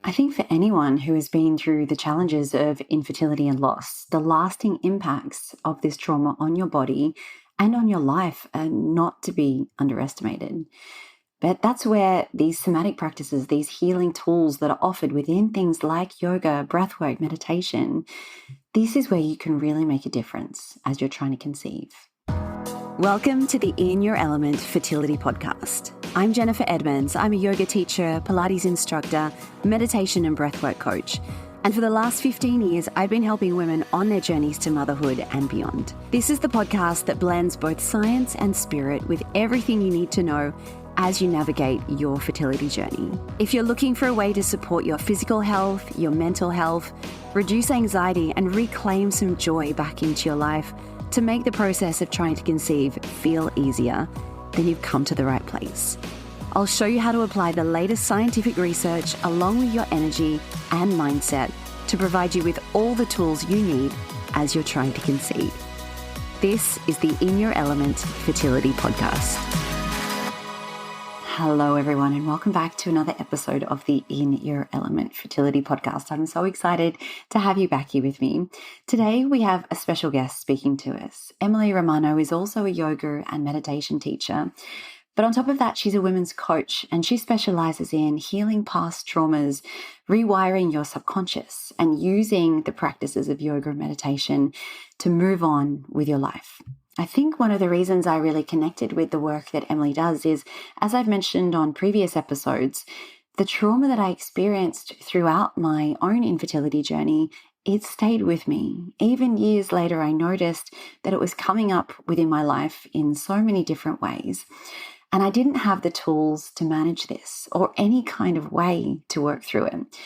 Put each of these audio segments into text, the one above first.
I think for anyone who has been through the challenges of infertility and loss, the lasting impacts of this trauma on your body and on your life are not to be underestimated. But that's where these somatic practices, these healing tools that are offered within things like yoga, breathwork, meditation, this is where you can really make a difference as you're trying to conceive. Welcome to the In Your Element Fertility Podcast. I'm Jennifer Edmonds. I'm a yoga teacher, Pilates instructor, meditation and breathwork coach. And for the last 15 years, I've been helping women on their journeys to motherhood and beyond. This is the podcast that blends both science and spirit with everything you need to know as you navigate your fertility journey. If you're looking for a way to support your physical health, your mental health, reduce anxiety, and reclaim some joy back into your life to make the process of trying to conceive feel easier, then you've come to the right place. I'll show you how to apply the latest scientific research along with your energy and mindset to provide you with all the tools you need as you're trying to conceive. This is the In Your Element Fertility Podcast. Hello, everyone, and welcome back to another episode of the In Your Element Fertility Podcast. I'm so excited to have you back here with me. Today, we have a special guest speaking to us. Emily Romano is also a yoga and meditation teacher. But on top of that, she's a women's coach, and she specializes in healing past traumas, rewiring your subconscious, and using the practices of yoga and meditation to move on with your life. I think one of the reasons I really connected with the work that Emily does is, as I've mentioned on previous episodes, the trauma that I experienced throughout my own infertility journey, it stayed with me. Even years later, I noticed that it was coming up within my life in so many different ways. And I didn't have the tools to manage this or any kind of way to work through it.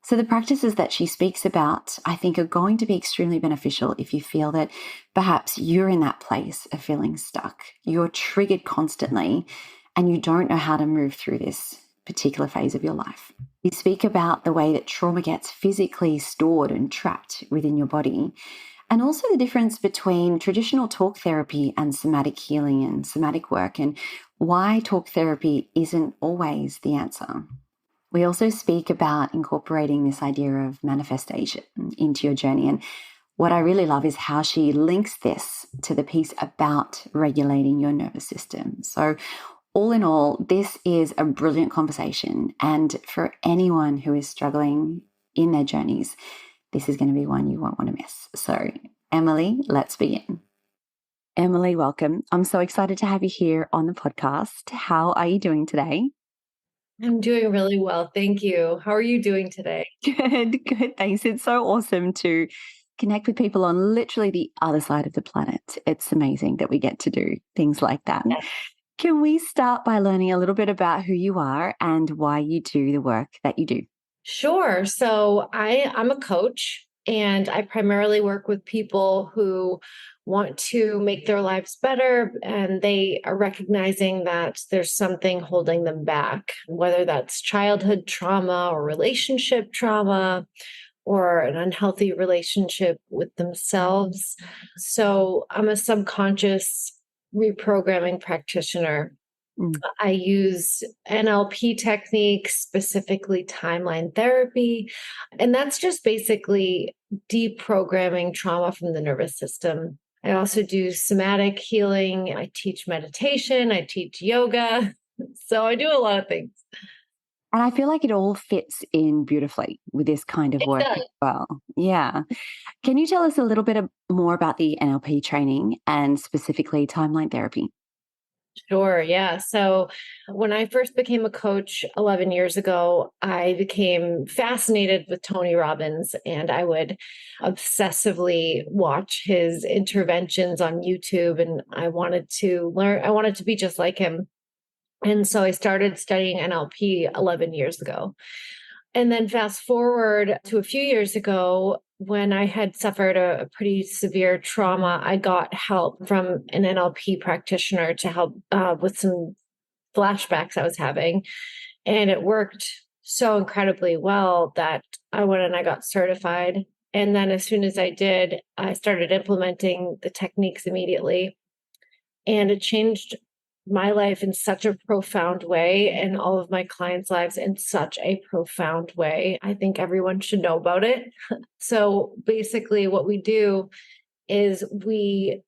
So the practices that she speaks about, I think, are going to be extremely beneficial if you feel that perhaps you're in that place of feeling stuck. You're triggered constantly and you don't know how to move through this particular phase of your life. We speak about the way that trauma gets physically stored and trapped within your body, and also the difference between traditional talk therapy and somatic healing and somatic work, and why talk therapy isn't always the answer. We also speak about incorporating this idea of manifestation into your journey. And what I really love is how she links this to the piece about regulating your nervous system. So all in all, this is a brilliant conversation. And for anyone who is struggling in their journeys, this is going to be one you won't want to miss. So Emily, let's begin. Emily, welcome. I'm so excited to have you here on the podcast. How are you doing today? I'm doing really well. Thank you. How are you doing today? Good. Thanks. It's so awesome to connect with people on literally the other side of the planet. It's amazing that we get to do things like that. Yes. Can we start by learning a little bit about who you are and why you do the work that you do? Sure. So I'm a coach, and I primarily work with people who want to make their lives better, and they are recognizing that there's something holding them back, whether that's childhood trauma or relationship trauma or an unhealthy relationship with themselves. So I'm a subconscious reprogramming practitioner. I use NLP techniques, specifically timeline therapy. And that's just basically deprogramming trauma from the nervous system. I also do somatic healing. I teach meditation. I teach yoga. So I do a lot of things. And I feel like it all fits in beautifully with this kind of work as well. Yeah. Can you tell us a little bit more about the NLP training and specifically timeline therapy? Sure. Yeah. So when I first became a coach 11 years ago, I became fascinated with Tony Robbins, and I would obsessively watch his interventions on YouTube. And I wanted to learn, I wanted to be just like him. And so I started studying NLP 11 years ago. And then fast forward to a few years ago, when I had suffered a pretty severe trauma, I got help from an NLP practitioner to help with some flashbacks I was having. And it worked so incredibly well that I went and I got certified. And then as soon as I did, I started implementing the techniques immediately. And it changed my life in such a profound way and all of my clients' lives in such a profound way. I think everyone should know about it. So basically, what we do is we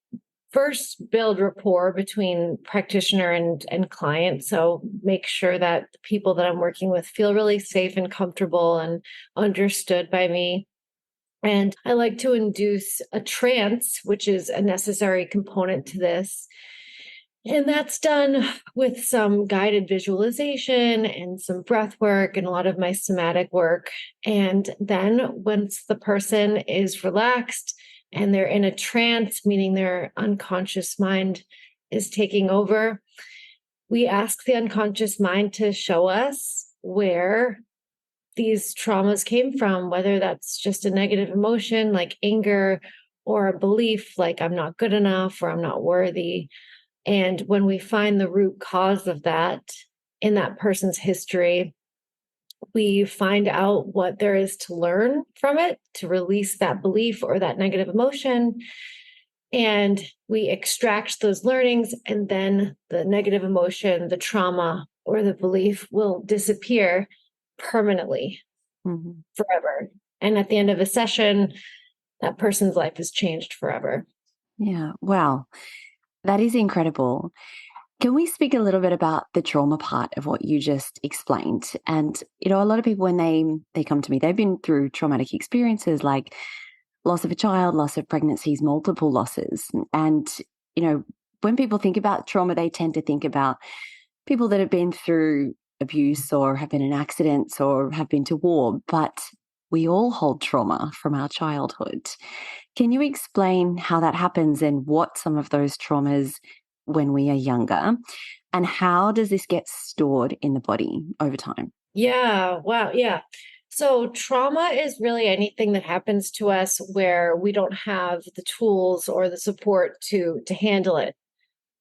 first build rapport between practitioner and client. So make sure that the people that I'm working with feel really safe and comfortable and understood by me. And I like to induce a trance, which is a necessary component to this. And that's done with some guided visualization and some breath work and a lot of my somatic work. And then once the person is relaxed and they're in a trance, meaning their unconscious mind is taking over, we ask the unconscious mind to show us where these traumas came from, whether that's just a negative emotion like anger or a belief like I'm not good enough or I'm not worthy. And when we find the root cause of that in that person's history, we find out what there is to learn from it, to release that belief or that negative emotion. And we extract those learnings, and then the negative emotion, the trauma, or the belief will disappear permanently, forever. And at the end of a session, that person's life has changed forever. Yeah. Wow. That is incredible. Can we speak a little bit about the trauma part of what you just explained? And, a lot of people, when they come to me, they've been through traumatic experiences like loss of a child, loss of pregnancies, multiple losses. And, when people think about trauma, they tend to think about people that have been through abuse or have been in accidents or have been to war. But we all hold trauma from our childhood. Can you explain how that happens and what some of those traumas when we are younger, and how does this get stored in the body over time? Yeah. Wow. Yeah. So trauma is really anything that happens to us where we don't have the tools or the support to handle it.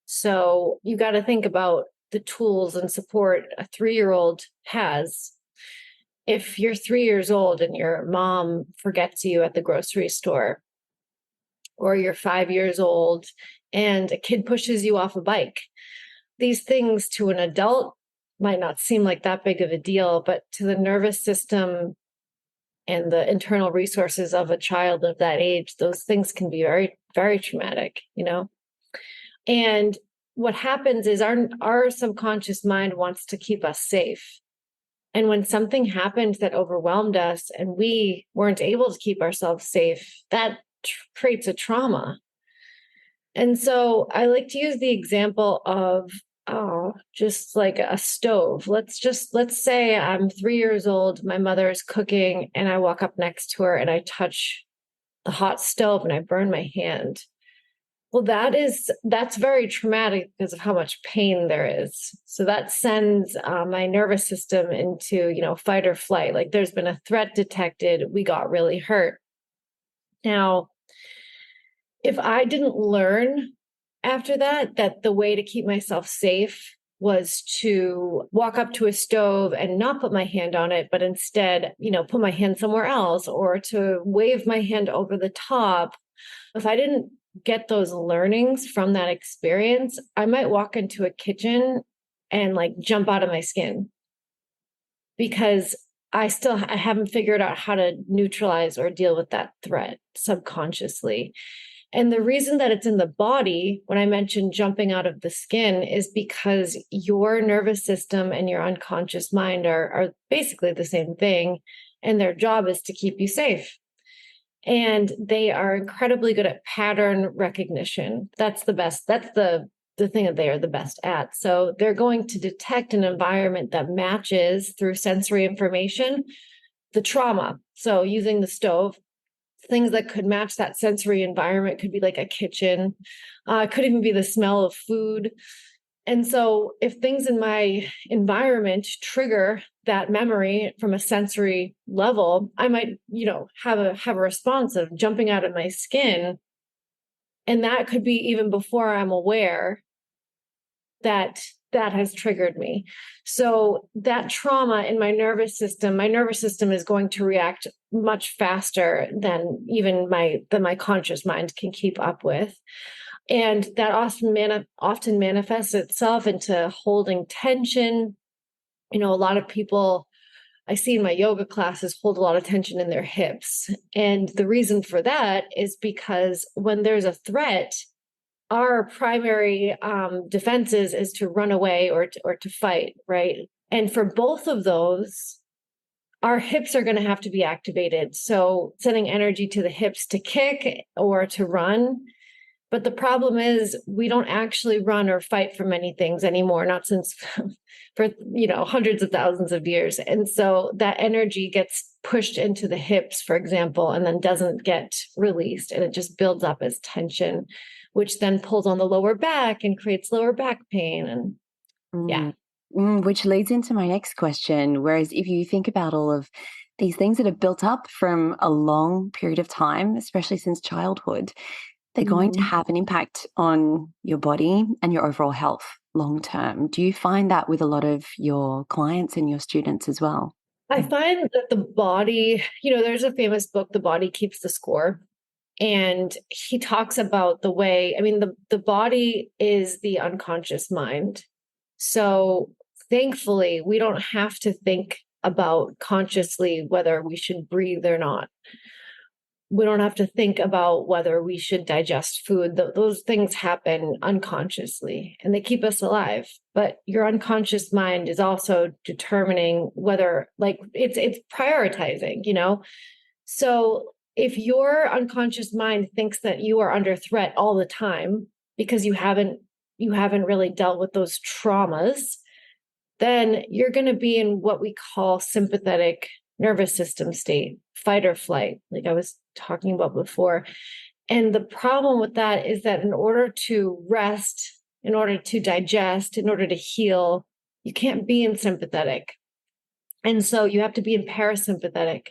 So you got to think about the tools and support a 3-year-old has. If you're 3 years old and your mom forgets you at the grocery store, or you're 5 years old and a kid pushes you off a bike, these things to an adult might not seem like that big of a deal, but to the nervous system and the internal resources of a child of that age, those things can be very, very traumatic. And what happens is our subconscious mind wants to keep us safe. And when something happened that overwhelmed us and we weren't able to keep ourselves safe, that creates a trauma. And so I like to use the example of just like a stove. Let's say I'm 3 years old, my mother is cooking, and I walk up next to her and I touch the hot stove and I burn my hand. Well, that's very traumatic because of how much pain there is. So that sends my nervous system into, fight or flight. Like there's been a threat detected. We got really hurt. Now, if I didn't learn after that the way to keep myself safe was to walk up to a stove and not put my hand on it, but instead, put my hand somewhere else or to wave my hand over the top. If I didn't get those learnings from that experience, I might walk into a kitchen and like jump out of my skin because I haven't figured out how to neutralize or deal with that threat subconsciously. And the reason that it's in the body, when I mentioned jumping out of the skin, is because your nervous system and your unconscious mind are basically the same thing. And their job is to keep you safe. And they are incredibly good at pattern recognition. That's the best. That's the thing that they are the best at. So they're going to detect an environment that matches through sensory information, the trauma. So using the stove, things that could match that sensory environment could be like a kitchen, could even be the smell of food. And so if things in my environment trigger that memory from a sensory level, I might, have a response of jumping out of my skin. And that could be even before I'm aware that that has triggered me. So that trauma in my nervous system is going to react much faster than even my conscious mind can keep up with. And that often manifests itself into holding tension. A lot of people I see in my yoga classes hold a lot of tension in their hips. And the reason for that is because when there's a threat, our primary defenses is to run away or to fight, right? And for both of those, our hips are going to have to be activated. So sending energy to the hips to kick or to run. But the problem is we don't actually run or fight for many things anymore, not since for hundreds of thousands of years. And so that energy gets pushed into the hips, for example, and then doesn't get released, and it just builds up as tension, which then pulls on the lower back and creates lower back pain. And yeah. Which leads into my next question. Whereas if you think about all of these things that are built up from a long period of time, especially since childhood, they're going to have an impact on your body and your overall health long term. Do you find that with a lot of your clients and your students as well? I find that the body, there's a famous book, The Body Keeps the Score. And he talks about the way, the body is the unconscious mind. So thankfully, we don't have to think about consciously whether we should breathe or not. We don't have to think about whether we should digest food. Those things happen unconsciously and they keep us alive. But your unconscious mind is also determining whether, like, it's prioritizing, So if your unconscious mind thinks that you are under threat all the time because you haven't really dealt with those traumas, then you're going to be in what we call sympathetic nervous system state, fight or flight, like I was talking about before. And the problem with that is that in order to rest, in order to digest, in order to heal, you can't be in sympathetic. And so you have to be in parasympathetic.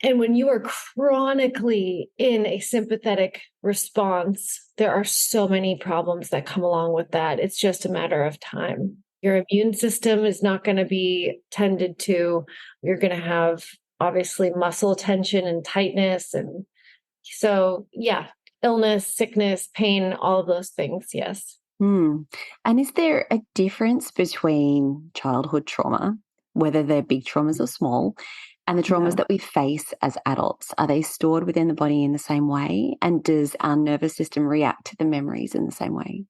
And when you are chronically in a sympathetic response, there are so many problems that come along with that. It's just a matter of time. Your immune system is not going to be tended to. You're going to have obviously muscle tension and tightness. And so, yeah, illness, sickness, pain, all of those things. Yes. And is there a difference between childhood trauma, whether they're big traumas or small, and the traumas that we face as adults? Are they stored within the body in the same way? And does our nervous system react to the memories in the same way?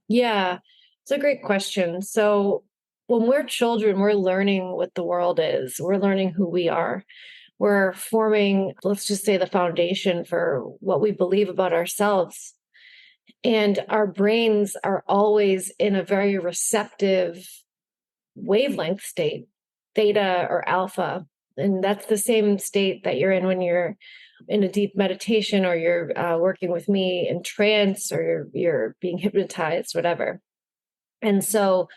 Yeah, it's a great question. So when we're children, we're learning what the world is. We're learning who we are. We're forming, let's just say, the foundation for what we believe about ourselves. And our brains are always in a very receptive wavelength state, theta or alpha. And that's the same state that you're in when you're in a deep meditation, or you're working with me in trance, or you're being hypnotized, whatever. And so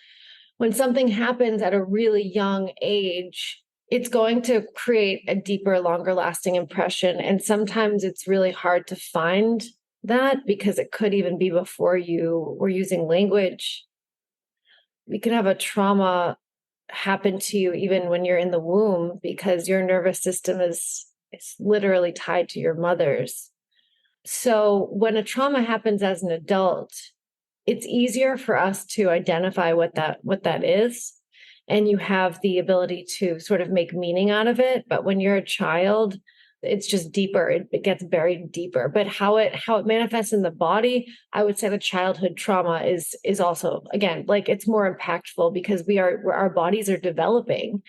when something happens at a really young age, it's going to create a deeper, longer lasting impression. And sometimes it's really hard to find that because it could even be before you were using language. You can have a trauma happen to you even when you're in the womb because your nervous system is literally tied to your mother's. So when a trauma happens as an adult, it's easier for us to identify what that is, and you have the ability to sort of make meaning out of it. But when you're a child, it's just deeper. It gets buried deeper. But how it manifests in the body, I would say the childhood trauma is also, again, like, it's more impactful because our bodies are developing.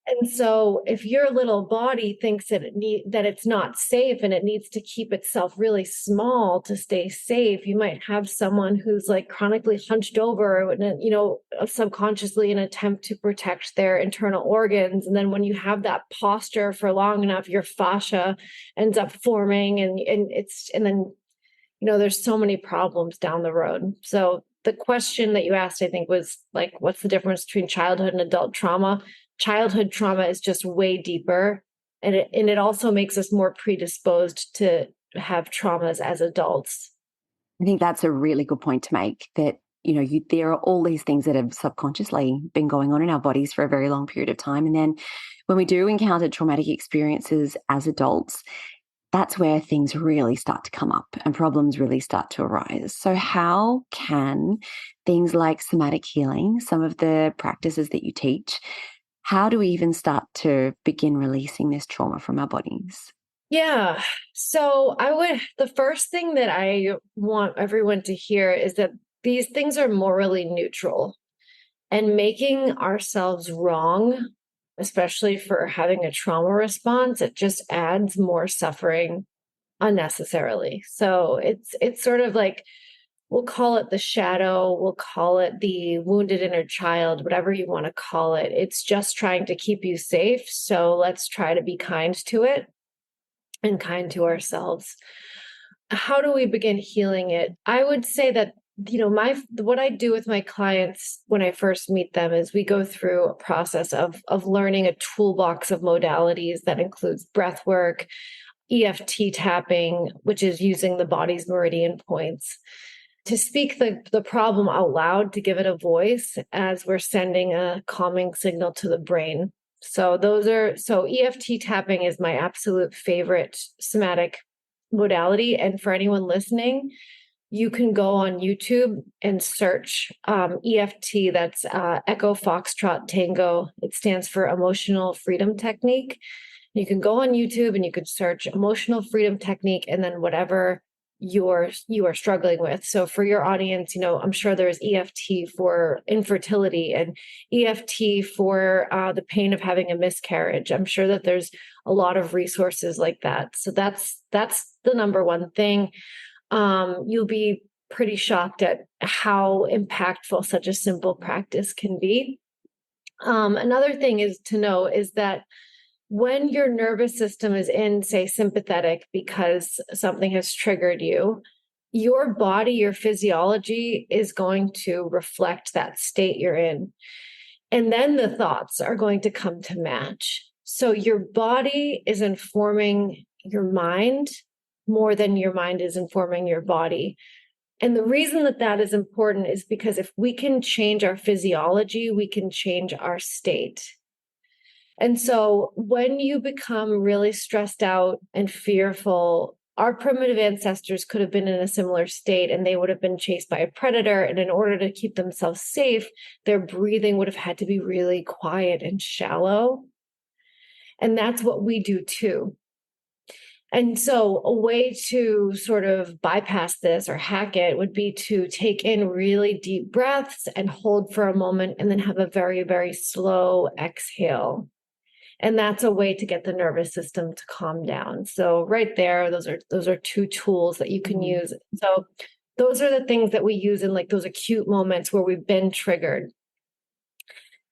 And so if your little body thinks that it's not safe and it needs to keep itself really small to stay safe, you might have someone who's like chronically hunched over, subconsciously in an attempt to protect their internal organs. And then when you have that posture for long enough, your fascia ends up forming, and then there's so many problems down the road. So the question that you asked, I think, was like, what's the difference between childhood and adult trauma? Childhood trauma is just way deeper, and it also makes us more predisposed to have traumas as adults. I think that's a really good point to make, that there are all these things that have subconsciously been going on in our bodies for a very long period of time. And then when we do encounter traumatic experiences as adults, that's where things really start to come up and problems really start to arise. So how can things like somatic healing, some of the practices that you teach, how do we even start to begin releasing this trauma from our bodies? Yeah. So the first thing that I want everyone to hear is that these things are morally neutral, and making ourselves wrong, especially for having a trauma response, it just adds more suffering unnecessarily. So it's sort of like, we'll call it the shadow, we'll call it the wounded inner child, whatever you want to call it. It's just trying to keep you safe. So let's try to be kind to it and kind to ourselves. How do we begin healing it? I would say that, my what I do with my clients when I first meet them is we go through a process of learning a toolbox of modalities that includes breath work, EFT tapping, which is using the body's meridian points to speak the problem out loud, to give it a voice as we're sending a calming signal to the brain. So EFT tapping is my absolute favorite somatic modality. And for anyone listening, you can go on YouTube and search EFT. That's Echo Foxtrot Tango. It stands for Emotional Freedom Technique. You can go on YouTube and you could search Emotional Freedom Technique, and then whatever you are struggling with. So for your audience, I'm sure there's EFT for infertility and EFT for the pain of having a miscarriage. I'm sure that there's a lot of resources like that. So that's the number one thing. You'll be pretty shocked at how impactful such a simple practice can be. Another thing is to know is that when your nervous system is in, say, sympathetic because something has triggered you, your body, your physiology is going to reflect that state you're in. And then the thoughts are going to come to match. So your body is informing your mind more than your mind is informing your body. And the reason that that is important is because if we can change our physiology, we can change our state. And so when you become really stressed out and fearful, our primitive ancestors could have been in a similar state and they would have been chased by a predator. And in order to keep themselves safe, their breathing would have had to be really quiet and shallow. And that's what we do too. And so a way to sort of bypass this or hack it would be to take in really deep breaths and hold for a moment and then have a very, very slow exhale. And that's a way to get the nervous system to calm down. So right there, those are two tools that you can use. So those are the things that we use in like those acute moments where we've been triggered.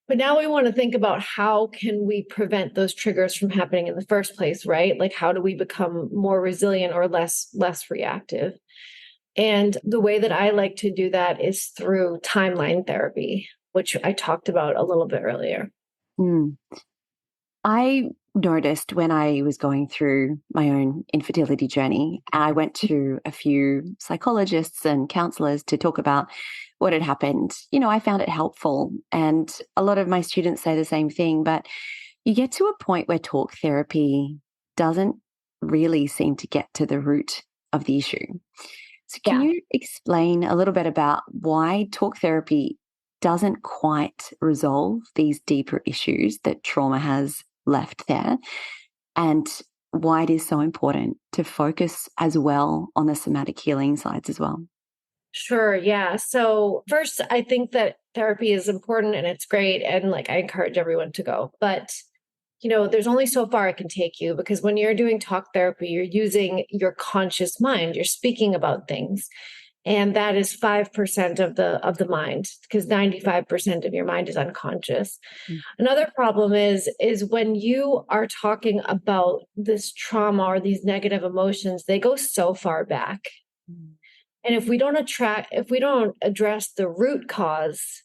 But now we want to think about how can we prevent those triggers from happening in the first place, right? Like how do we become more resilient or less reactive? And the way that I like to do that is through timeline therapy, which I talked about a little bit earlier. Mm. I noticed when I was going through my own infertility journey, I went to a few psychologists and counselors to talk about what had happened. I found it helpful. And a lot of my students say the same thing, but you get to a point where talk therapy doesn't really seem to get to the root of the issue. So can you explain a little bit about why talk therapy doesn't quite resolve these deeper issues that trauma has left there, and why it is so important to focus as well on the somatic healing sides as well? Sure. Yeah. So first, I think that therapy is important and it's great. And like, I encourage everyone to go, but there's only so far it can take you because when you're doing talk therapy, you're using your conscious mind, you're speaking about things. And that is 5% of the mind, because 95% of your mind is unconscious. Mm. Another problem is when you are talking about this trauma or these negative emotions, they go so far back. Mm. And if we don't address the root cause,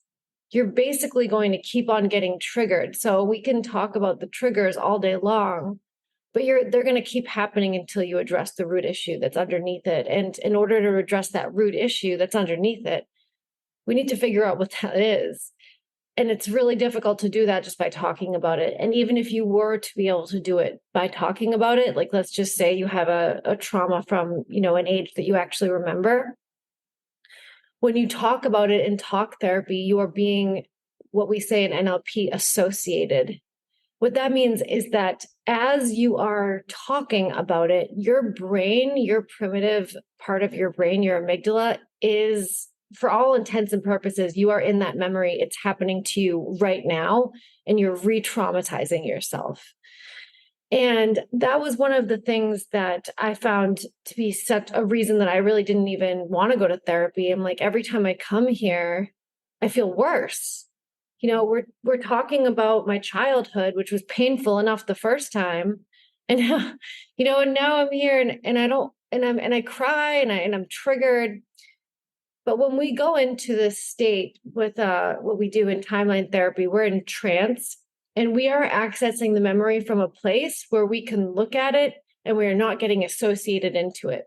you're basically going to keep on getting triggered. So we can talk about the triggers all day long, but they're going to keep happening until you address the root issue that's underneath it. And in order to address that root issue that's underneath it, we need to figure out what that is. And it's really difficult to do that just by talking about it. And even if you were to be able to do it by talking about it, like let's just say you have a trauma from, an age that you actually remember. When you talk about it in talk therapy, you are being what we say in NLP associated. What that means is that as you are talking about it, your brain, your primitive part of your brain, your amygdala, is, for all intents and purposes, you are in that memory. It's happening to you right now, and you're re traumatizing yourself. And that was one of the things that I found to be such a reason that I really didn't even want to go to therapy. I'm like, every time I come here, I feel worse. We're talking about my childhood, which was painful enough the first time. And and now I'm here and I don't and I cry and I'm triggered. But when we go into this state with what we do in timeline therapy, we're in trance and we are accessing the memory from a place where we can look at it and we are not getting associated into it.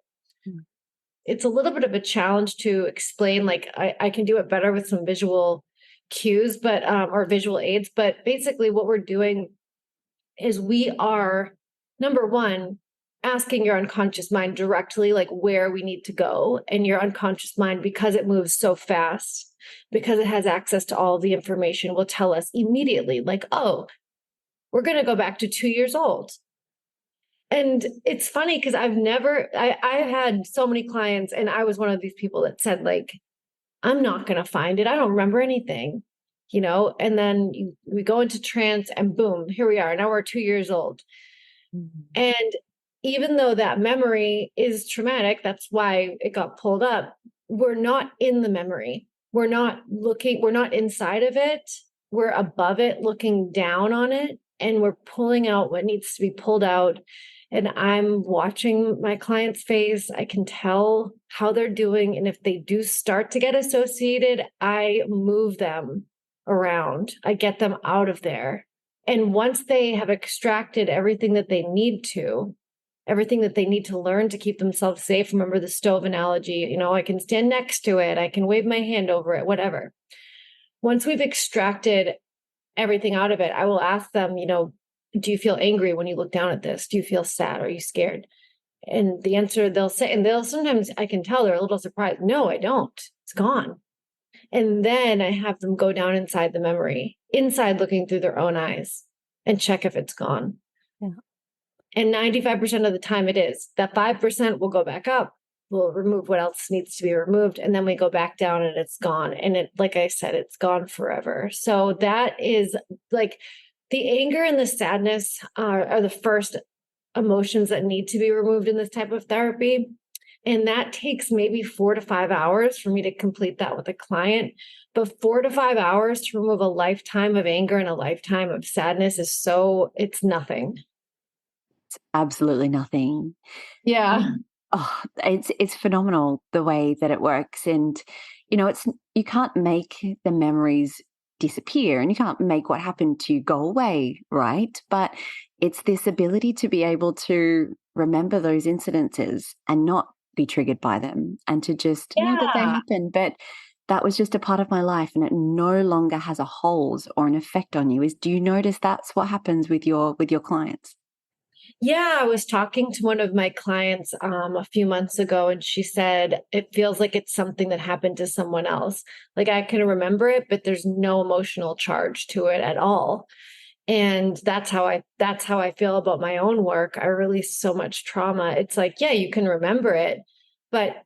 It's a little bit of a challenge to explain. Like I can do it better with some visual cues, but or visual aids. But basically what we're doing is we are, number one, asking your unconscious mind directly, like where we need to go. And your unconscious mind, because it moves so fast, because it has access to all the information, will tell us immediately, like, oh, we're going to go back to 2 years old. And it's funny because I've had so many clients, and I was one of these people that said, like, I'm not going to find it. I don't remember anything, and then we go into trance and boom, here we are. Now we're 2 years old. Mm-hmm. And even though that memory is traumatic, that's why it got pulled up. We're not in the memory. We're not inside of it. We're above it, looking down on it, and we're pulling out what needs to be pulled out. And I'm watching my client's face. I can tell how they're doing. And if they do start to get associated, I move them around. I get them out of there. And once they have extracted everything that they need to learn to keep themselves safe. Remember the stove analogy, I can stand next to it. I can wave my hand over it, whatever. Once we've extracted everything out of it, I will ask them, do you feel angry when you look down at this? Do you feel sad? Are you scared? And the answer they'll say, and sometimes I can tell they're a little surprised. No, I don't. It's gone. And then I have them go down inside the memory, inside looking through their own eyes, and check if it's gone. Yeah. And 95% of the time it is. That 5% will go back up. We'll remove what else needs to be removed. And then we go back down and it's gone. And it, like I said, it's gone forever. So that is like the anger and the sadness are the first emotions that need to be removed in this type of therapy. And that takes maybe 4 to 5 hours for me to complete that with a client. But 4 to 5 hours to remove a lifetime of anger and a lifetime of sadness it's nothing. It's absolutely nothing. Yeah. It's phenomenal the way that it works. And, you can't make the memories disappear and you can't make what happened to you go away, right? But it's this ability to be able to remember those incidences and not be triggered by them and to just know that they happened. But that was just a part of my life and it no longer has a hold or an effect on you. Do you notice that's what happens with your clients? Yeah, I was talking to one of my clients a few months ago, and she said it feels like it's something that happened to someone else. Like I can remember it, but there's no emotional charge to it at all. And that's how I feel about my own work. I release so much trauma. It's like, yeah, you can remember it, but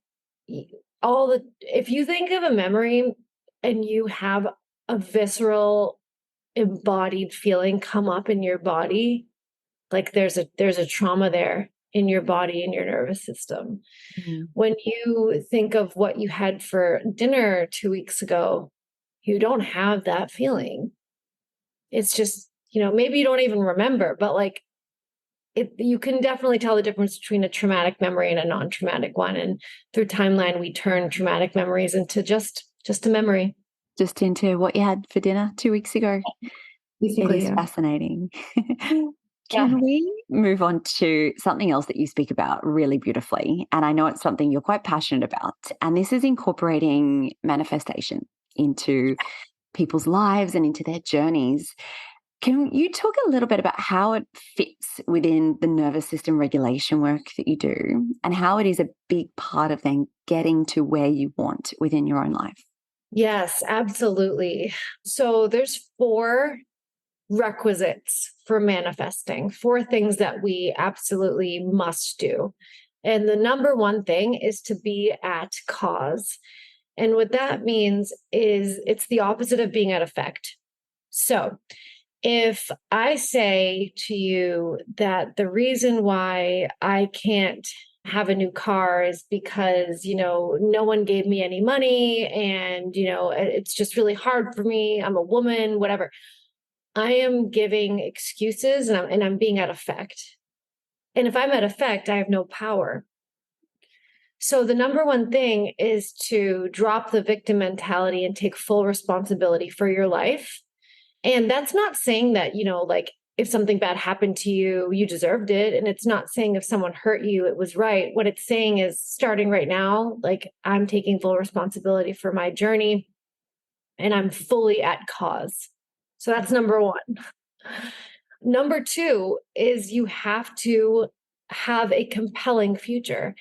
if you think of a memory and you have a visceral embodied feeling come up in your body, like there's a trauma there in your body, in your nervous system. Mm-hmm. When you think of what you had for dinner 2 weeks ago, you don't have that feeling. It's just, maybe you don't even remember, but like you can definitely tell the difference between a traumatic memory and a non-traumatic one. And through timeline, we turn traumatic memories into just a memory. Just into what you had for dinner 2 weeks ago. Basically, it is fascinating. Can we move on to something else that you speak about really beautifully? And I know it's something you're quite passionate about. And this is incorporating manifestation into people's lives and into their journeys. Can you talk a little bit about how it fits within the nervous system regulation work that you do and how it is a big part of then getting to where you want within your own life? Yes, absolutely. So there's four requisites for manifesting, four things that we absolutely must do. And the number one thing is to be at cause. And what that means is it's the opposite of being at effect. So if I say to you that the reason why I can't have a new car is because, no one gave me any money and, it's just really hard for me. I'm a woman, whatever. I am giving excuses and I'm being at effect. And if I'm at effect, I have no power. So the number one thing is to drop the victim mentality and take full responsibility for your life. And that's not saying that, like if something bad happened to you, you deserved it. And it's not saying if someone hurt you, it was right. What it's saying is starting right now, like I'm taking full responsibility for my journey and I'm fully at cause. So that's number one. Number two is you have to have a compelling future.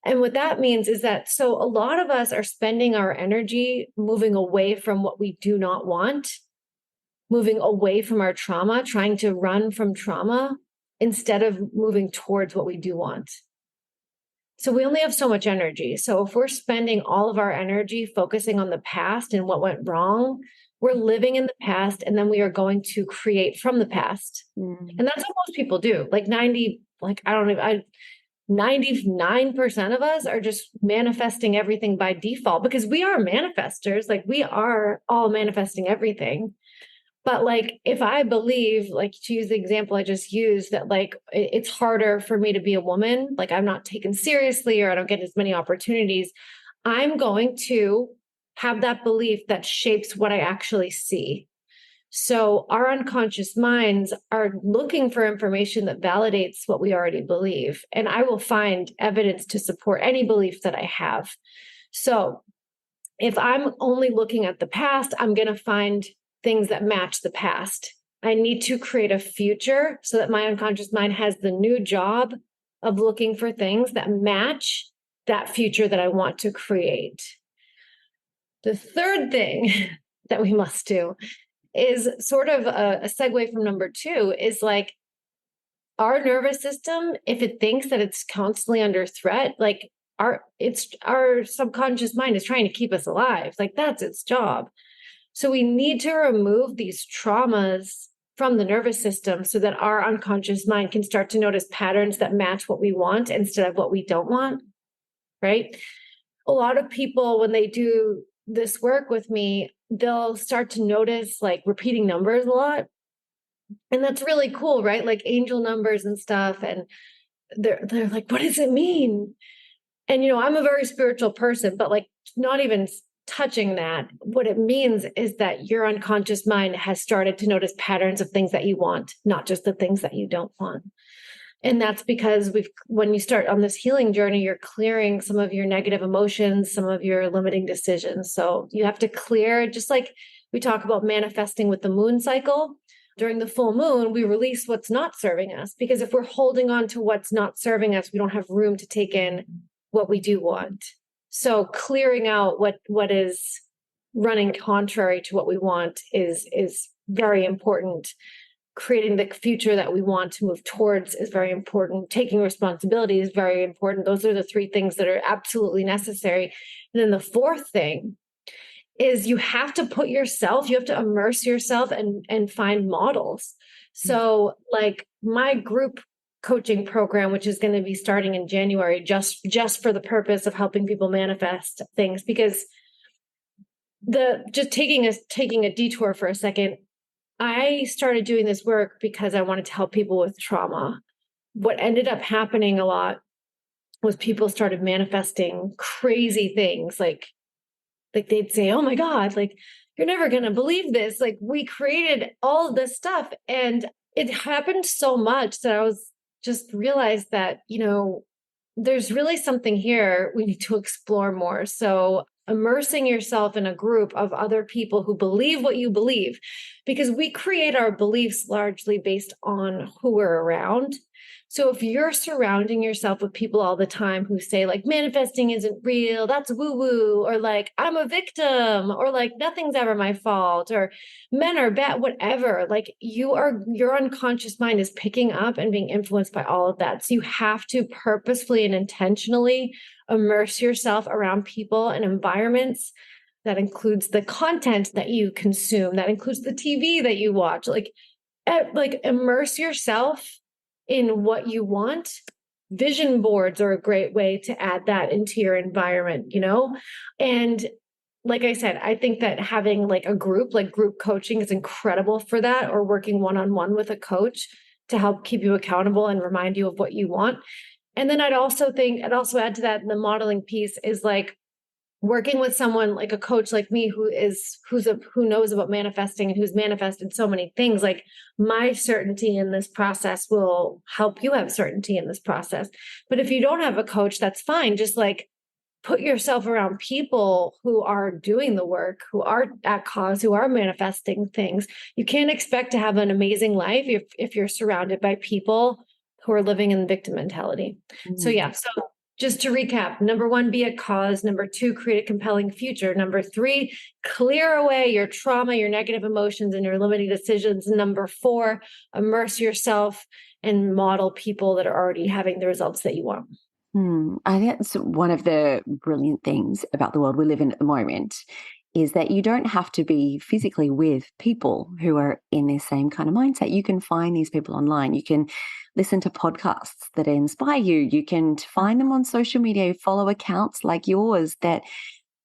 And what that means is that so a lot of us are spending our energy moving away from what we do not want, moving away from our trauma, trying to run from trauma instead of moving towards what we do want. So we only have so much energy. So if we're spending all of our energy focusing on the past and what went wrong, we're living in the past and then we are going to create from the past. And that's what most people do. Like 99% of us are just manifesting everything by default because we are manifestors. Like we are all manifesting everything. But like, if I believe, like to use the example I just used, that like it's harder for me to be a woman, like I'm not taken seriously or I don't get as many opportunities, I'm going to have that belief that shapes what I actually see. So our unconscious minds are looking for information that validates what we already believe. And I will find evidence to support any belief that I have. So if I'm only looking at the past, I'm going to find things that match the past. I need to create a future so that my unconscious mind has the new job of looking for things that match that future that I want to create. The third thing that we must do is sort of a segue from number two is like our nervous system, if it thinks that it's constantly under threat, like our subconscious mind is trying to keep us alive. Like that's its job. So we need to remove these traumas from the nervous system so that our unconscious mind can start to notice patterns that match what we want instead of what we don't want, right? A lot of people, when they do this work with me, they'll start to notice like repeating numbers a lot. And that's really cool, right? Like angel numbers and stuff. And they're like, what does it mean? And, I'm a very spiritual person, but like not even touching that, what it means is that your unconscious mind has started to notice patterns of things that you want, not just the things that you don't want. And that's because when you start on this healing journey, you're clearing some of your negative emotions, some of your limiting decisions. So you have to clear, just like we talk about manifesting with the moon cycle. During the full moon, we release what's not serving us, because if we're holding on to what's not serving us, we don't have room to take in what we do want. So clearing out what is running contrary to what we want is very important. Creating the future that we want to move towards is very important. Taking responsibility is very important. Those are the three things that are absolutely necessary. And then the fourth thing is you have to immerse yourself and find models. So like my group coaching program, which is going to be starting in January, just for the purpose of helping people manifest things, because taking a detour for a second, I started doing this work because I wanted to help people with trauma. What ended up happening a lot was people started manifesting crazy things, like they'd say, oh my God, like you're never going to believe this. Like we created all of this stuff. And it happened so much that I was just realized that, there's really something here we need to explore more. So immersing yourself in a group of other people who believe what you believe, because we create our beliefs largely based on who we're around. So if you're surrounding yourself with people all the time who say like manifesting isn't real, that's woo woo, or like I'm a victim, or like nothing's ever my fault, or men are bad, whatever, like your unconscious mind is picking up and being influenced by all of that. So you have to purposefully and intentionally immerse yourself around people and environments. That includes the content that you consume, that includes the TV that you watch, like immerse yourself in what you want. Vision boards are a great way to add that into your environment, And like I said, I think that having like a group, like group coaching is incredible for that, or working one-on-one with a coach to help keep you accountable and remind you of what you want. And then I'd also add to that, the modeling piece is like working with someone like a coach like me who knows about manifesting and who's manifested so many things. Like my certainty in this process will help you have certainty in this process. But if you don't have a coach, that's fine. Just like put yourself around people who are doing the work, who are at cause, who are manifesting things. You can't expect to have an amazing life if you're surrounded by people who are living in victim mentality. So yeah, so just to recap, number 1, be a cause. Number 2, create a compelling future. Number 3, clear away your trauma, your negative emotions, and your limiting decisions. Number 4, immerse yourself and model people that are already having the results that you want. I think that's one of the brilliant things about the world we live in at the moment, is that you don't have to be physically with people who are in this same kind of mindset. You can find these people online. You can listen to podcasts that inspire you. You can find them on social media, follow accounts like yours that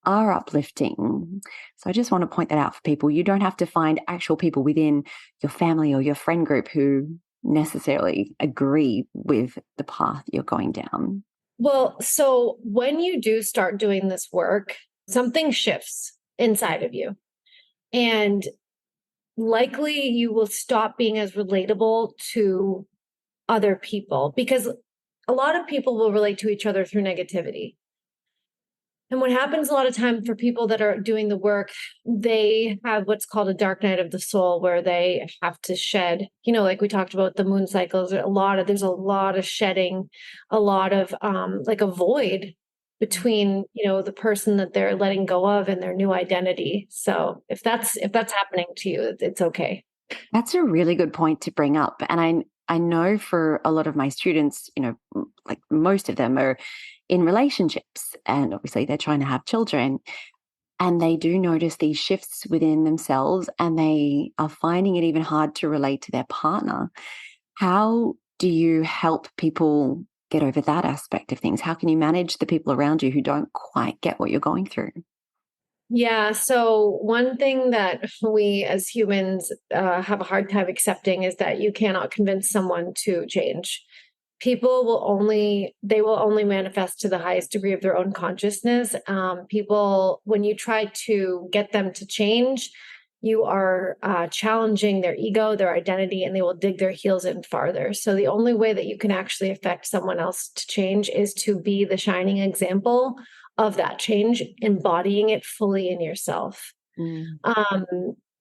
are uplifting. So I just want to point that out for people. You don't have to find actual people within your family or your friend group who necessarily agree with the path you're going down. Well, so when you do start doing this work, something shifts inside of you. And likely you will stop being as relatable to other people, because a lot of people will relate to each other through negativity. And what happens a lot of time for people that are doing the work, they have what's called a dark night of the soul, where they have to shed, like we talked about the moon cycles, there's a lot of shedding, a lot of like a void between, the person that they're letting go of and their new identity. So if that's happening to you, it's okay. That's a really good point to bring up. And I know for a lot of my students, like most of them are in relationships, and obviously they're trying to have children, and they do notice these shifts within themselves, and they are finding it even hard to relate to their partner. How do you help people get over that aspect of things? How can you manage the people around you who don't quite get what you're going through? Yeah. So one thing that we as humans have a hard time accepting is that you cannot convince someone to change. People they will only manifest to the highest degree of their own consciousness. People, when you try to get them to change, you are challenging their ego, their identity, and they will dig their heels in farther. So the only way that you can actually affect someone else to change is to be the shining example of that change, embodying it fully in yourself. Mm.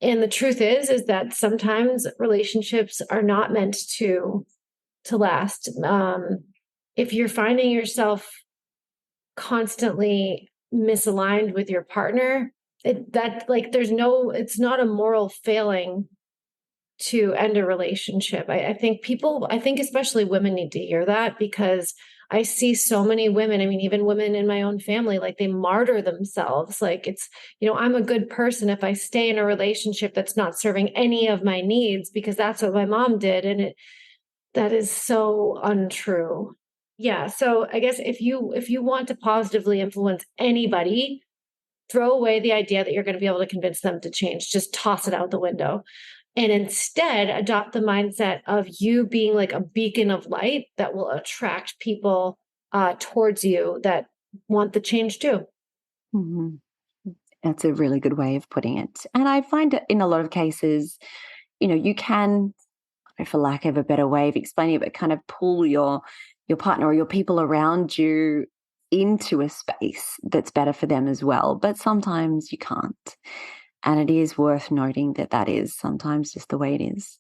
And the truth is that sometimes relationships are not meant to last. If you're finding yourself constantly misaligned with your partner, it's not a moral failing to end a relationship. I think especially women need to hear that, because I see so many women, I mean, even women in my own family, like they martyr themselves. Like it's, I'm a good person if I stay in a relationship that's not serving any of my needs, because that's what my mom did. And that is so untrue. Yeah. So I guess if you want to positively influence anybody, throw away the idea that you're going to be able to convince them to change. Just toss it out the window. And instead adopt the mindset of you being like a beacon of light that will attract people towards you that want the change too. Mm-hmm. That's a really good way of putting it. And I find that in a lot of cases, you can, for lack of a better way of explaining it, but kind of pull your partner or your people around you into a space that's better for them as well. But sometimes you can't. And it is worth noting that that is sometimes just the way it is.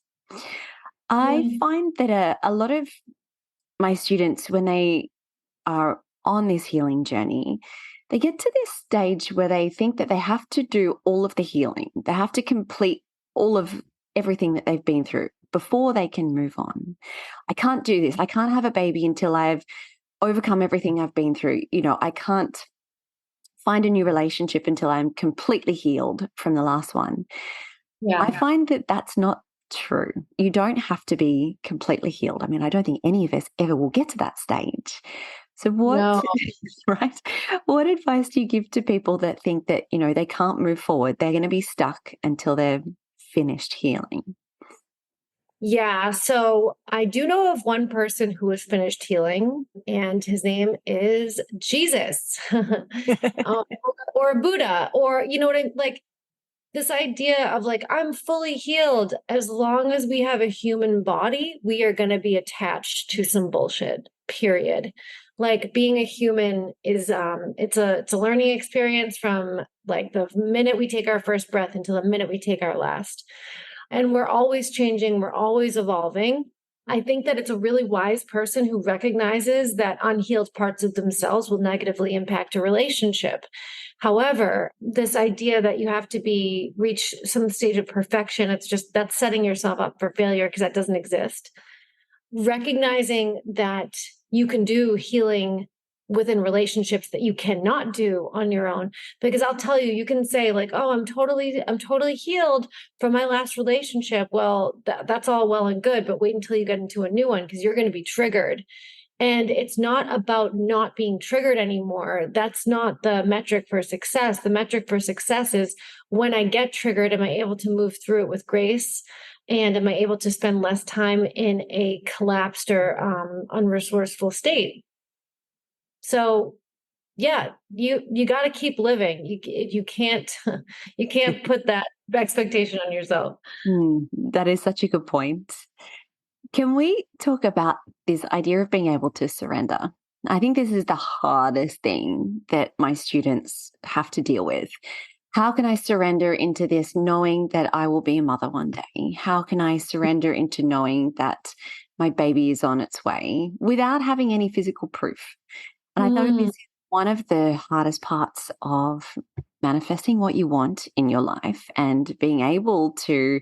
I Yeah. find that a lot of my students, when they are on this healing journey, they get to this stage where they think that they have to do all of the healing. They have to complete all of everything that they've been through before they can move on. I can't do this. I can't have a baby until I've overcome everything I've been through. I can't find a new relationship until I'm completely healed from the last one. I Yeah. find that that's not true. You don't have to be completely healed. I mean, I don't think any of us ever will get to that stage. So what, No. right? What advice do you give to people that think that, they can't move forward? They're going to be stuck until they're finished healing. Yeah. So I do know of one person who has finished healing, and his name is Jesus, um, or Buddha, or you know what I like. This idea of like, I'm fully healed. As long as we have a human body, we are going to be attached to some bullshit, period. Like being a human is it's a learning experience from like the minute we take our first breath until the minute we take our last. And we're always changing, we're always evolving. I think that it's a really wise person who recognizes that unhealed parts of themselves will negatively impact a relationship. However, this idea that you have to be reach some stage of perfection, it's just that's setting yourself up for failure because that doesn't exist. Recognizing that you can do healing within relationships that you cannot do on your own, because I'll tell you, you can say like, oh, I'm totally healed from my last relationship. Well, that's all well and good, but wait until you get into a new one because you're going to be triggered. And it's not about not being triggered anymore. That's not the metric for success. The metric for success is, when I get triggered, am I able to move through it with grace? And am I able to spend less time in a collapsed or unresourceful state? So yeah, you got to keep living. You can't you can't put that expectation on yourself. That is such a good point. Can we talk about this idea of being able to surrender? I think this is the hardest thing that my students have to deal with. How can I surrender into this knowing that I will be a mother one day? How can I surrender into knowing that my baby is on its way without having any physical proof? And I thought this Mm, is one of the hardest parts of manifesting what you want in your life and being able to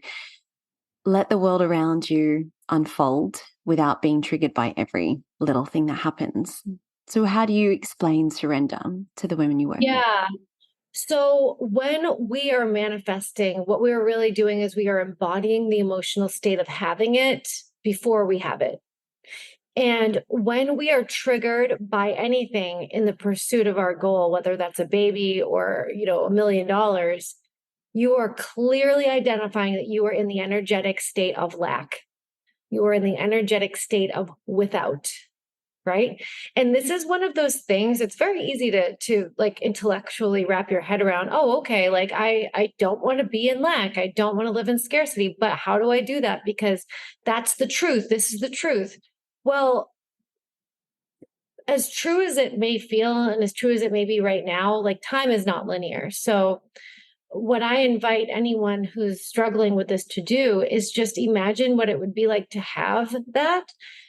let the world around you unfold without being triggered by every little thing that happens. So, how do you explain surrender to the women you work with? yeah. So when we are manifesting, what we are really doing is we are embodying the emotional state of having it before we have it. And when we are triggered by anything in the pursuit of our goal, whether that's a baby or, $1 million, you are clearly identifying that you are in the energetic state of lack. You are in the energetic state of without, right? And this is one of those things, it's very easy to like intellectually wrap your head around. Oh, okay, like I don't want to be in lack, I don't want to live in scarcity, but how do I do that? Because that's the truth, this is the truth. Well, as true as it may feel and as true as it may be right now, like time is not linear. So what I invite anyone who's struggling with this to do is just imagine what it would be like to have that.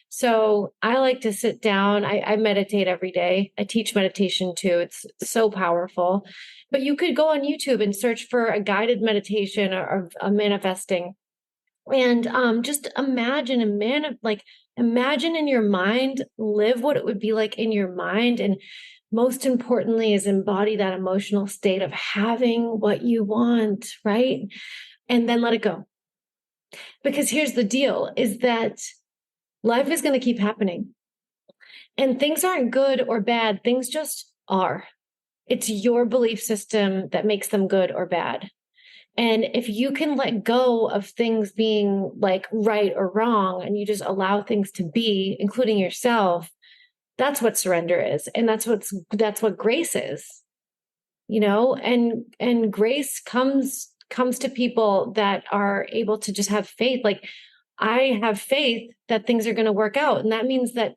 So I like to sit down. I meditate every day. I teach meditation too. It's so powerful. But you could go on YouTube and search for a guided meditation or a manifesting, and just imagine like imagine in your mind, live what it would be like in your mind, and most importantly is embody that emotional state of having what you want, right? And then let it go. Because here's the deal is that life is going to keep happening, and things aren't good or bad, things just are. It's your belief system that makes them good or bad. And if you can let go of things being like right or wrong and you just allow things to be, including yourself, that's what surrender is. And that's what grace is, and grace comes to people that are able to just have faith. Like I have faith that things are going to work out. And that means that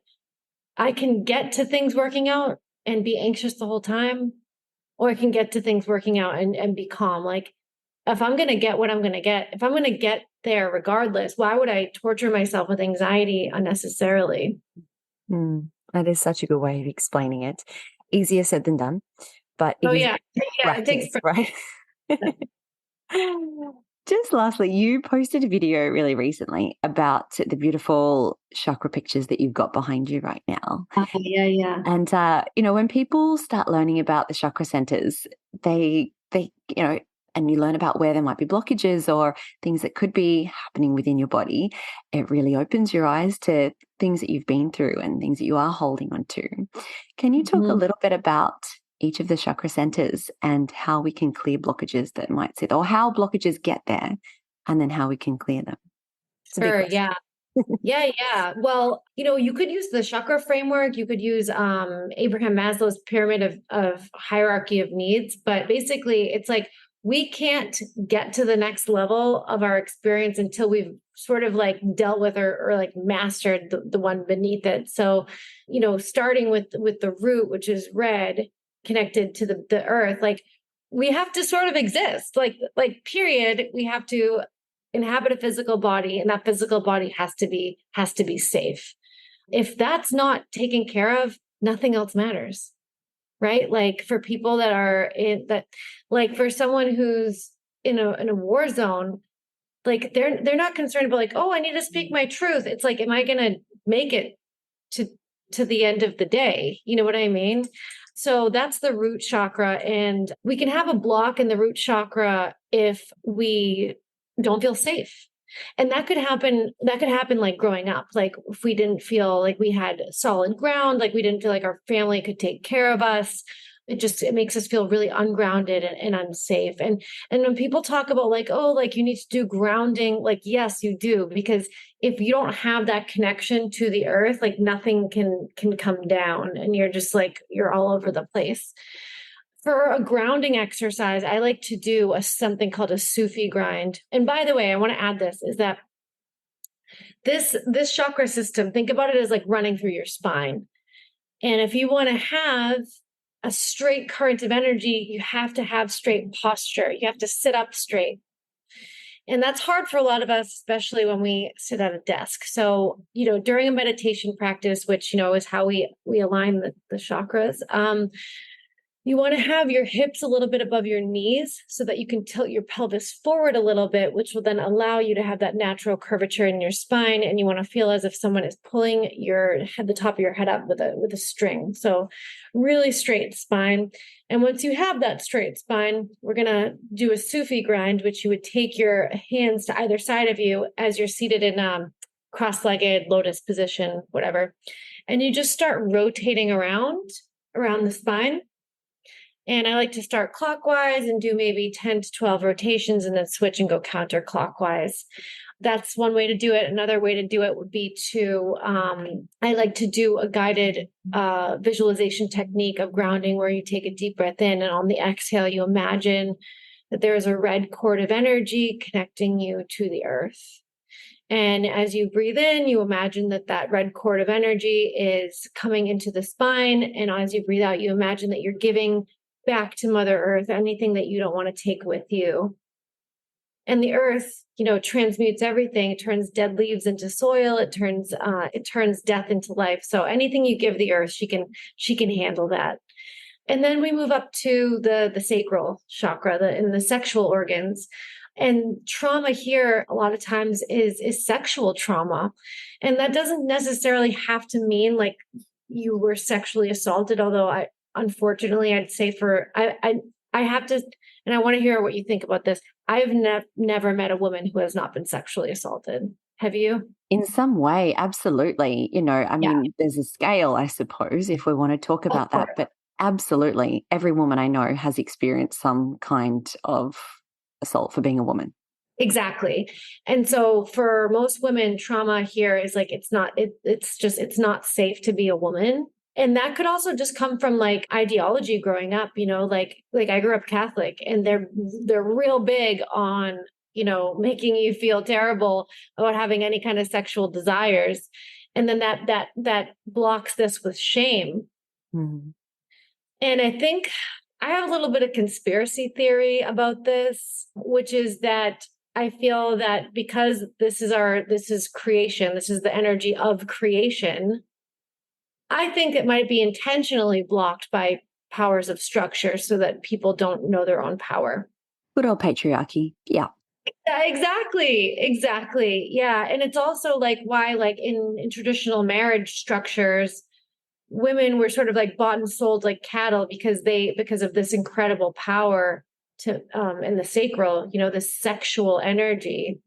I can get to things working out and be anxious the whole time, or I can get to things working out and be calm. Like if I'm going to get what I'm going to get, if I'm going to get there regardless, why would I torture myself with anxiety unnecessarily? That is such a good way of explaining it. Easier said than done, but it Oh is yeah. Yeah. It takes, practice, right? Just lastly, you posted a video really recently about the beautiful chakra pictures that you've got behind you right now. yeah. Yeah. And, when people start learning about the chakra centers, they, and you learn about where there might be blockages or things that could be happening within your body, it really opens your eyes to things that you've been through and things that you are holding on to. Can you talk a Mhm. little bit about each of the chakra centers and how we can clear blockages that might sit, or how blockages get there and then how we can clear them? It's a big Sure. question. Yeah. Yeah, yeah. Well, you could use the chakra framework. You could use Abraham Maslow's pyramid of hierarchy of needs. But basically, it's like we can't get to the next level of our experience until we've sort of like dealt with or like mastered the one beneath it. So, starting with the root, which is red, connected to the earth, like we have to sort of exist, like period. We have to inhabit a physical body, and that physical body has to be safe. If that's not taken care of, nothing else matters, right? Like for people that are in that, like for someone who's in a war zone, like they're not concerned about like, oh, I need to speak my truth. It's like, am I going to make it to to the end of the day? You know what I mean? So that's the root chakra. And we can have a block in the root chakra if we don't feel safe. And that could happen like growing up. Like if we didn't feel like we had solid ground, like we didn't feel like our family could take care of us. It makes us feel really ungrounded and unsafe. And when people talk about like, oh, like you need to do grounding, like yes, you do, because if you don't have that connection to the earth, like nothing can come down, and you're just like you're all over the place. For a grounding exercise, I like to do something called a Sufi grind. And by the way, I want to add this is that this chakra system, think about it as like running through your spine. And if you want to have a straight current of energy, you have to have straight posture. You have to sit up straight. And that's hard for a lot of us, especially when we sit at a desk. So, during a meditation practice, which, is how we align the chakras, you want to have your hips a little bit above your knees so that you can tilt your pelvis forward a little bit, which will then allow you to have that natural curvature in your spine. And you want to feel as if someone is pulling your head, the top of your head up with a string. So really straight spine. And once you have that straight spine, we're going to do a Sufi grind, which you would take your hands to either side of you as you're seated in cross-legged lotus position, whatever. And you just start rotating around the spine. And I like to start clockwise and do maybe 10 to 12 rotations and then switch and go counterclockwise. That's one way to do it. Another way to do it would be I like to do a guided visualization technique of grounding where you take a deep breath in, and on the exhale, you imagine that there is a red cord of energy connecting you to the earth. And as you breathe in, you imagine that red cord of energy is coming into the spine. And as you breathe out, you imagine that you're giving back to Mother Earth anything that you don't want to take with you. And the earth, transmutes everything. It turns dead leaves into soil. It turns death into life. So anything you give the earth, she can handle that. And then we move up to the sacral chakra, in the sexual organs. And trauma here a lot of times is sexual trauma. And that doesn't necessarily have to mean like you were sexually assaulted, although unfortunately I'd say I have to, and I want to hear what you think about this. I've never met a woman who has not been sexually assaulted. Have you? In some way, absolutely. Yeah. There's a scale, I suppose, if we want to talk Of about that. course. But absolutely, every woman I know has experienced some kind of assault for being a woman. Exactly. And so for most women, trauma here is like it's not safe to be a woman. And that could also just come from like ideology growing up, like I grew up Catholic, and they're real big on, making you feel terrible about having any kind of sexual desires. And then that blocks this with shame. Mhm. And I think I have a little bit of conspiracy theory about this, which is that I feel that because this is creation, this is the energy of creation, I think it might be intentionally blocked by powers of structure so that people don't know their own power. Good old patriarchy. Yeah. Yeah, exactly. Exactly. Yeah. And it's also like why, like in traditional marriage structures, women were sort of like bought and sold like cattle because of this incredible power to in the sacral, this sexual energy.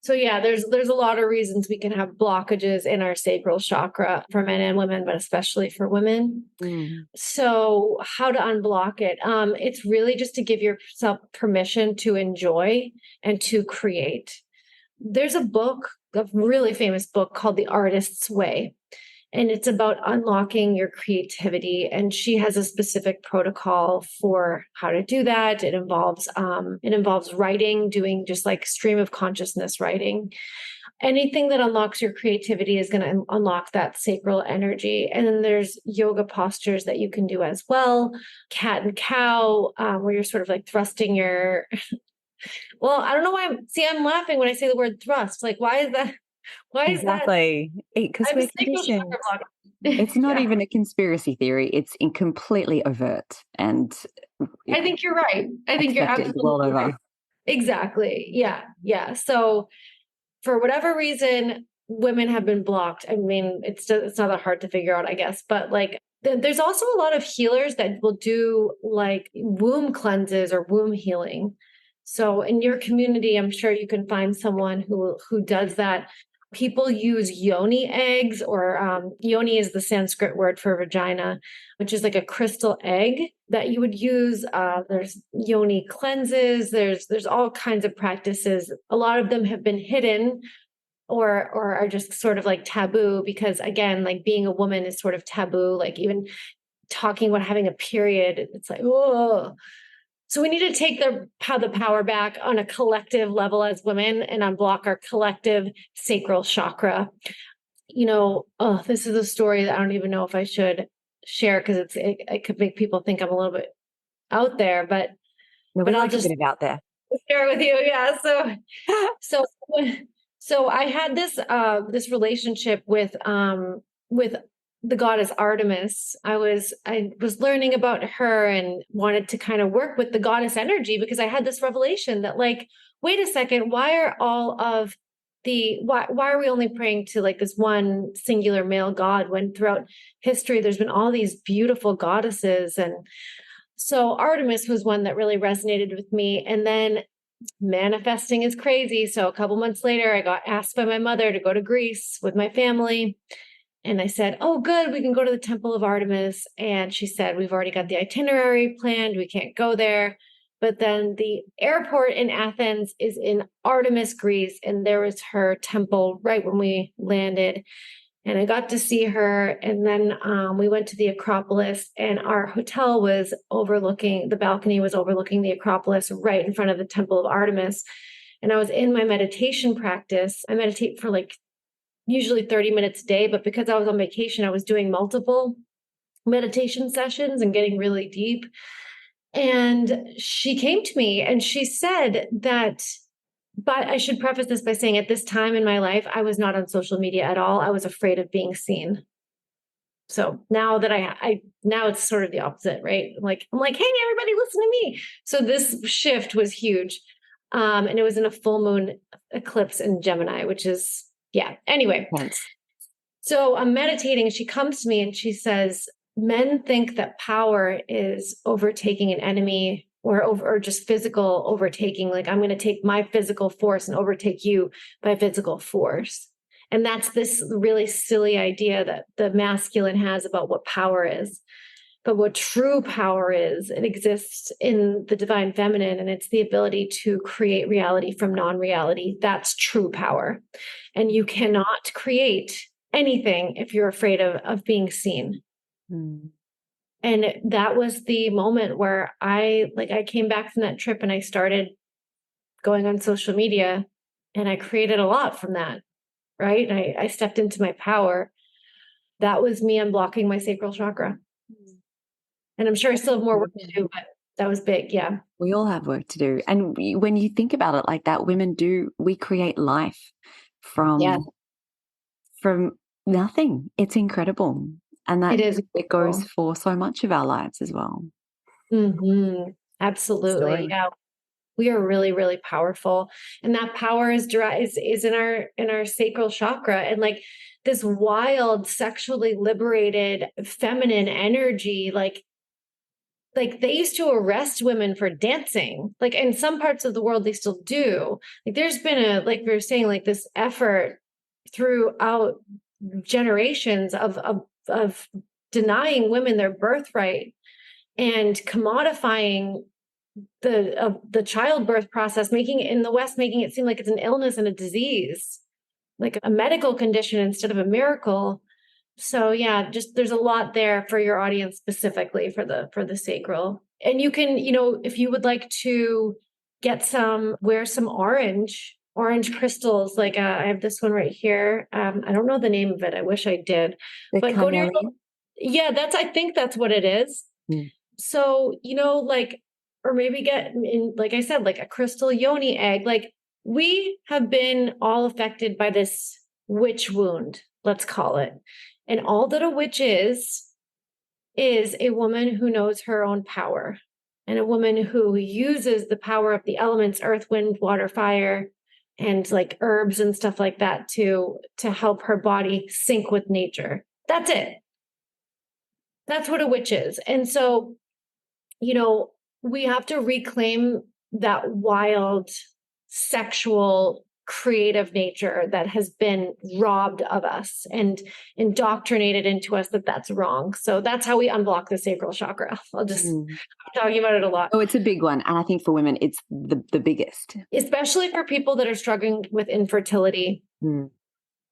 So yeah, there's a lot of reasons we can have blockages in our sacral chakra for men and women, but especially for women. Mm. So how to unblock it? It's really just to give yourself permission to enjoy and to create. There's a really famous book called The Artist's Way, and it's about unlocking your creativity. And she has a specific protocol for how to do that. It involves writing, doing just like stream of consciousness writing. Anything that unlocks your creativity is going to unlock that sacral energy. And then there's yoga postures that you can do as well, cat and cow, where you're sort of like thrusting your. Well, I don't know why I'm laughing when I say the word thrust. Like, why is that? Why is that? Exactly. I Because have a we're sacral conditioned. chakra block. It's not Yeah, even a conspiracy theory. It's completely overt and I think you're right. I think you're accepted the world absolutely right. over. Exactly. Yeah. Yeah. So for whatever reason, women have been blocked. I mean, it's not that hard to figure out, I guess. But like, there's also a lot of healers that will do like womb cleanses or womb healing. So in your community, I'm sure you can find someone who does that. People use yoni eggs, or yoni is the Sanskrit word for vagina, which is like a crystal egg that you would use. There's yoni cleanses. There's all kinds of practices. A lot of them have been hidden or are just sort of like taboo because again, like being a woman is sort of taboo. Like even talking about having a period, it's like, oh. So we need to take the power back on a collective level as women and unblock our collective sacral chakra. Oh, this is a story that I don't even know if I should share because it could make people think I'm a little bit out there, but No, we I'll like a just bit of out there. share it with you. Yeah. So so I had this relationship with the goddess Artemis. I was learning about her and wanted to kind of work with the goddess energy because I had this revelation that like, wait a second, why are we only praying to like this one singular male god when throughout history there's been all these beautiful goddesses? And so Artemis was one that really resonated with me. And then manifesting is crazy. So a couple months later, I got asked by my mother to go to Greece with my family. And I said, oh, good, we can go to the Temple of Artemis. And she said, we've already got the itinerary planned. We can't go there. But then the airport in Athens is in Artemis, Greece. And there was her temple right when we landed. And I got to see her. And then we went to the Acropolis, and our hotel was overlooking the balcony, was overlooking the Acropolis right in front of the Temple of Artemis. And I was in my meditation practice. I meditate for like usually 30 minutes a day, but because I was on vacation, I was doing multiple meditation sessions and getting really deep. And she came to me and she said that, but I should preface this by saying at this time in my life, I was not on social media at all. I was afraid of being seen. So now that now it's sort of the opposite, right? I'm like, hey, everybody, listen to me. So this shift was huge. And it was in a full moon eclipse in Gemini, which is, yeah. Anyway, Hence. so I'm meditating and she comes to me and she says, men think that power is overtaking an enemy or just physical overtaking. Like I'm going to take my physical force and overtake you by physical force. And that's this really silly idea that the masculine has about what power is. But what true power is, it exists in the divine feminine, and it's the ability to create reality from non-reality. That's true power. And you cannot create anything if you're afraid of being seen. Mm. And that was the moment where I came back from that trip and I started going on social media and I created a lot from that, right? I stepped into my power. That was me unblocking my sacral chakra. And I'm sure I still have more work to do, but that was big. Yeah. We all have work to do. And when you think about it like that, we create life Yeah. from nothing. It's incredible. And It that is it goes incredible. for so much of our lives as well. Absolutely. Story. Yeah. We are really, really powerful. And that power is is in our sacral chakra. And like this wild, sexually liberated feminine energy, like they used to arrest women for dancing. Like in some parts of the world they still do. Like there's been like we were saying, like this effort throughout generations of denying women their birthright and commodifying the childbirth process, making it in the West, making it seem like it's an illness and a disease, like a medical condition instead of a miracle. So yeah, just there's a lot there for your audience specifically for the sacral. And you can, if you would like to wear some orange crystals. Like I have this one right here. I don't know the name of it. I wish I did. The But go to your, carnelian. yeah, I think that's what it is. Mm. So, like, or maybe get in, like I said, like a crystal yoni egg. Like we have been all affected by this witch wound, let's call it. And all that a witch is a woman who knows her own power and a woman who uses the power of the elements, earth, wind, water, fire, and like herbs and stuff like that to help her body sync with nature. That's it. That's what a witch is. And so we have to reclaim that wild, sexual, creative nature that has been robbed of us and indoctrinated into us that that's wrong. So that's how we unblock the sacral chakra. I'm talking about it a lot. Oh, it's a big one. And I think for women, it's the biggest. Especially for people that are struggling with infertility.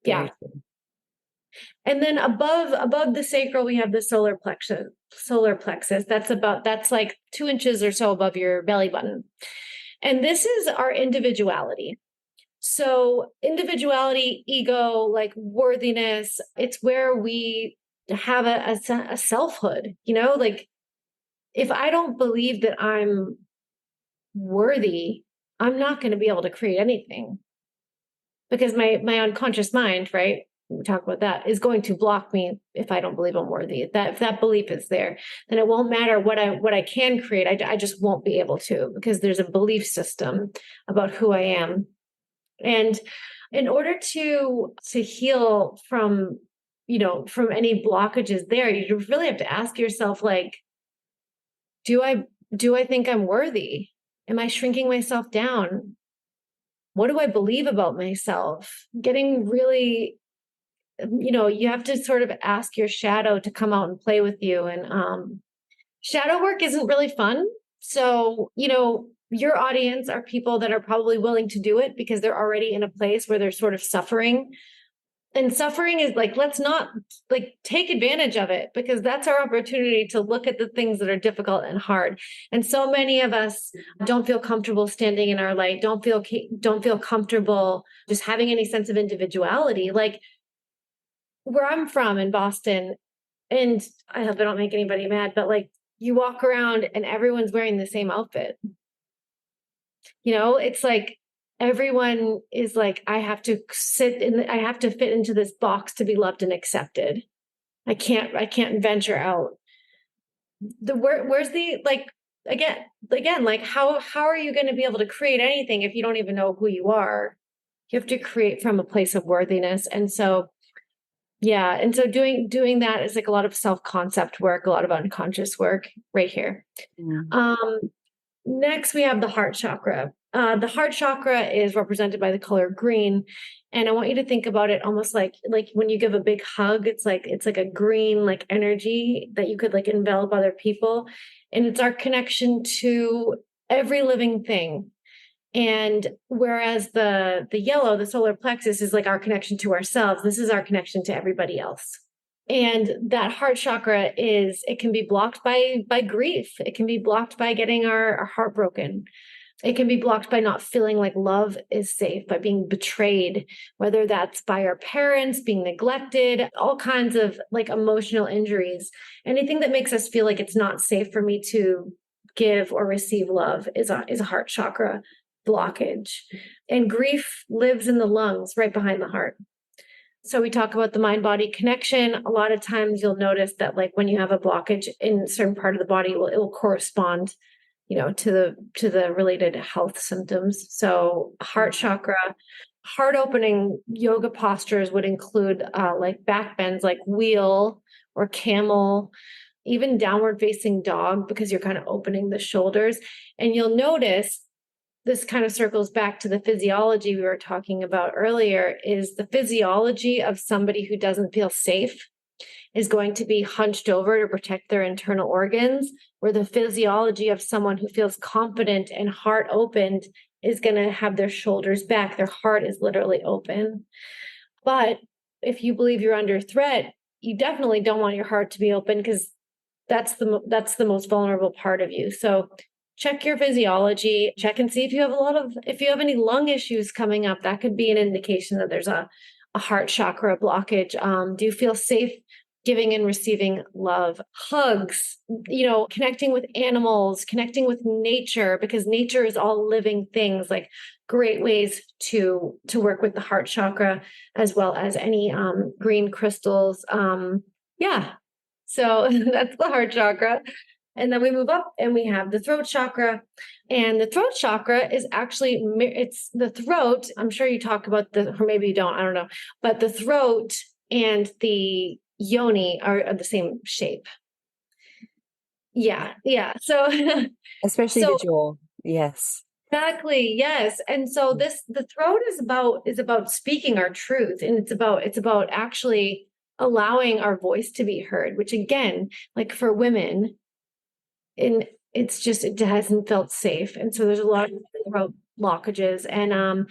Yeah. True. And then above the sacral, we have the solar plexus. That's like 2 inches or so above your belly button. And this is our individuality. So individuality, ego, like worthiness, it's where we have a selfhood, like if I don't believe that I'm worthy, I'm not going to be able to create anything because my unconscious mind, right? We talk about that, is going to block me if I don't believe I'm worthy. If that belief is there, then it won't matter what I can create. I just won't be able to because there's a belief system about who I am. And in order to heal from from any blockages there, you really have to ask yourself, like, do I think I'm worthy? Am I shrinking myself down? What do I believe about myself? Getting really, you have to sort of ask your shadow to come out and play with you. And shadow work isn't really fun. So, your audience are people that are probably willing to do it because they're already in a place where they're sort of suffering. And suffering is like, let's not like take advantage of it because that's our opportunity to look at the things that are difficult and hard. And so many of us don't feel comfortable standing in our light, don't feel comfortable just having any sense of individuality. Like where I'm from in Boston, and I hope I don't make anybody mad, but like you walk around and everyone's wearing the same outfit. It's like everyone is like, I have to I have to fit into this box to be loved and accepted. I can't venture out. Where's the like again, like how are you going to be able to create anything if you don't even know who you are? You have to create from a place of worthiness. And so yeah, and so doing that is like a lot of self-concept work, a lot of unconscious work right here. Next, we have the heart chakra. The heart chakra is represented by the color green, and I want you to think about it almost like when you give a big hug. It's like a green like energy that you could like envelop other people, and it's our connection to every living thing. And whereas the yellow, the solar plexus, is like our connection to ourselves. This is our connection to everybody else. And that heart chakra it can be blocked by grief. It can be blocked by getting our heart broken. It can be blocked by not feeling like love is safe, by being betrayed, whether that's by our parents, being neglected, all kinds of like emotional injuries. Anything that makes us feel like it's not safe for me to give or receive love is a heart chakra blockage. And grief lives in the lungs right behind the heart. So we talk about the mind body connection. A lot of times you'll notice that like when you have a blockage in a certain part of the body, it will correspond, to the related health symptoms. So heart chakra, heart opening yoga postures would include like back bends, like wheel or camel, even downward facing dog, because you're kind of opening the shoulders. And you'll notice this kind of circles back to the physiology we were talking about earlier, is the physiology of somebody who doesn't feel safe is going to be hunched over to protect their internal organs, where the physiology of someone who feels confident and heart opened is going to have their shoulders back. Their heart is literally open. But if you believe you're under threat, you definitely don't want your heart to be open, because that's the most vulnerable part of you. So check your physiology, check and see if you have any lung issues coming up. That could be an indication that there's a heart chakra blockage. Do you feel safe giving and receiving love? Hugs, connecting with animals, connecting with nature, because nature is all living things, like great ways to work with the heart chakra, as well as any green crystals. Yeah. So that's the heart chakra. And then we move up and we have the throat chakra. And the throat chakra is actually, it's the throat. I'm sure you talk about or maybe you don't, I don't know. But the throat and the yoni are the same shape. Yeah. Yeah. So, Especially the so jaw. Yes. exactly. Yes. And so the throat is about speaking our truth. And it's about actually allowing our voice to be heard, which again, like for women, and it hasn't felt safe. And so there's a lot of throat blockages. And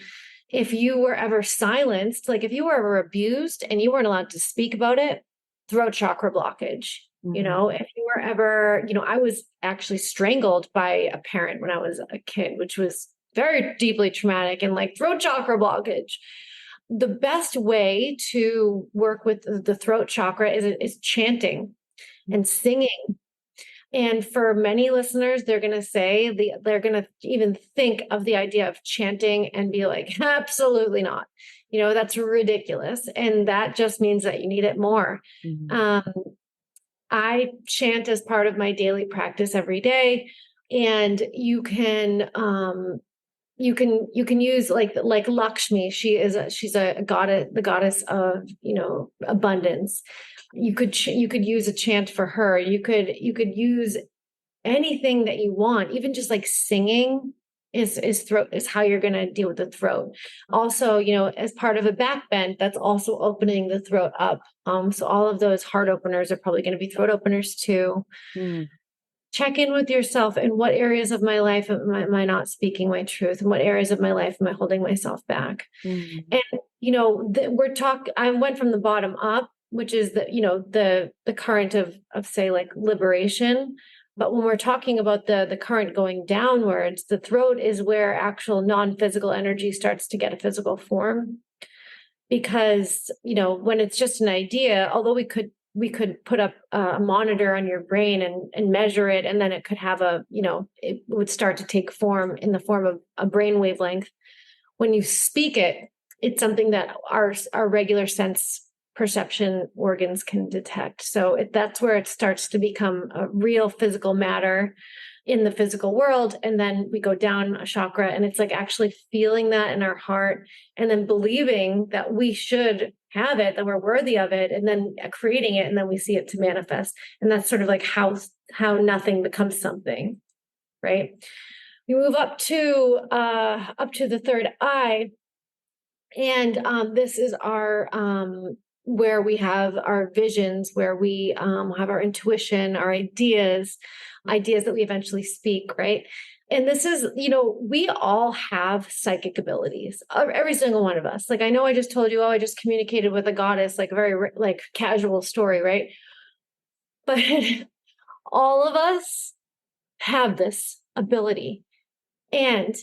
if you were ever silenced, like if you were ever abused and you weren't allowed to speak about it, throat chakra blockage. If you were ever, I was actually strangled by a parent when I was a kid, which was very deeply traumatic, and like throat chakra blockage. The best way to work with the throat chakra is chanting and singing. And for many listeners, they're going to they're going to even think of the idea of chanting and be like, absolutely not. That's ridiculous. And that just means that you need it more. I chant as part of my daily practice every day. And you can use like Lakshmi. She's a goddess, the goddess of abundance. You could use a chant for her. You could use anything that you want, even just like singing is how you're going to deal with the throat. Also, as part of a back bend, that's also opening the throat up. So all of those heart openers are probably going to be throat openers too. Check in with yourself. In what areas of my life am I not speaking my truth? In what areas of my life am I holding myself back? And I went from the bottom up, which is the current of say like liberation. But when we're talking about the current going downwards, the throat is where actual non-physical energy starts to get a physical form. Because, when it's just an idea, although we could put up a monitor on your brain and measure it, and then it could have it would start to take form in the form of a brain wavelength. When you speak it, it's something that our regular sense perception organs can detect. So that's where it starts to become a real physical matter in the physical world. And then we go down a chakra, and it's like actually feeling that in our heart, and then believing that we should have it, that we're worthy of it, and then creating it, and then we see it to manifest. And that's sort of like how nothing becomes something, right? We move up to the third eye, and this is our where we have our visions, where we have our intuition, our ideas that we eventually speak, right? And this is, we all have psychic abilities, every single one of us. Like, I know I just told you, I just communicated with a goddess, like a very like casual story, right? But all of us have this ability. And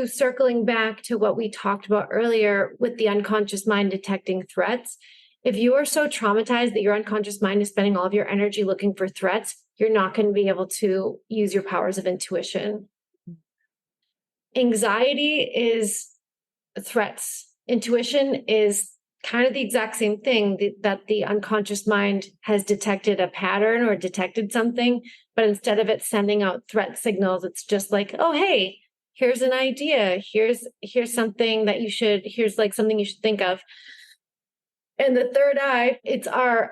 circling back to what we talked about earlier with the unconscious mind detecting threats. If you are so traumatized that your unconscious mind is spending all of your energy looking for threats, you're not going to be able to use your powers of intuition. Anxiety is threats. Intuition is kind of the exact same thing, that the unconscious mind has detected a pattern or detected something, but instead of it sending out threat signals, it's just like, oh, hey, here's an idea. Here's something that here's like something you should think of. And the third eye, it's our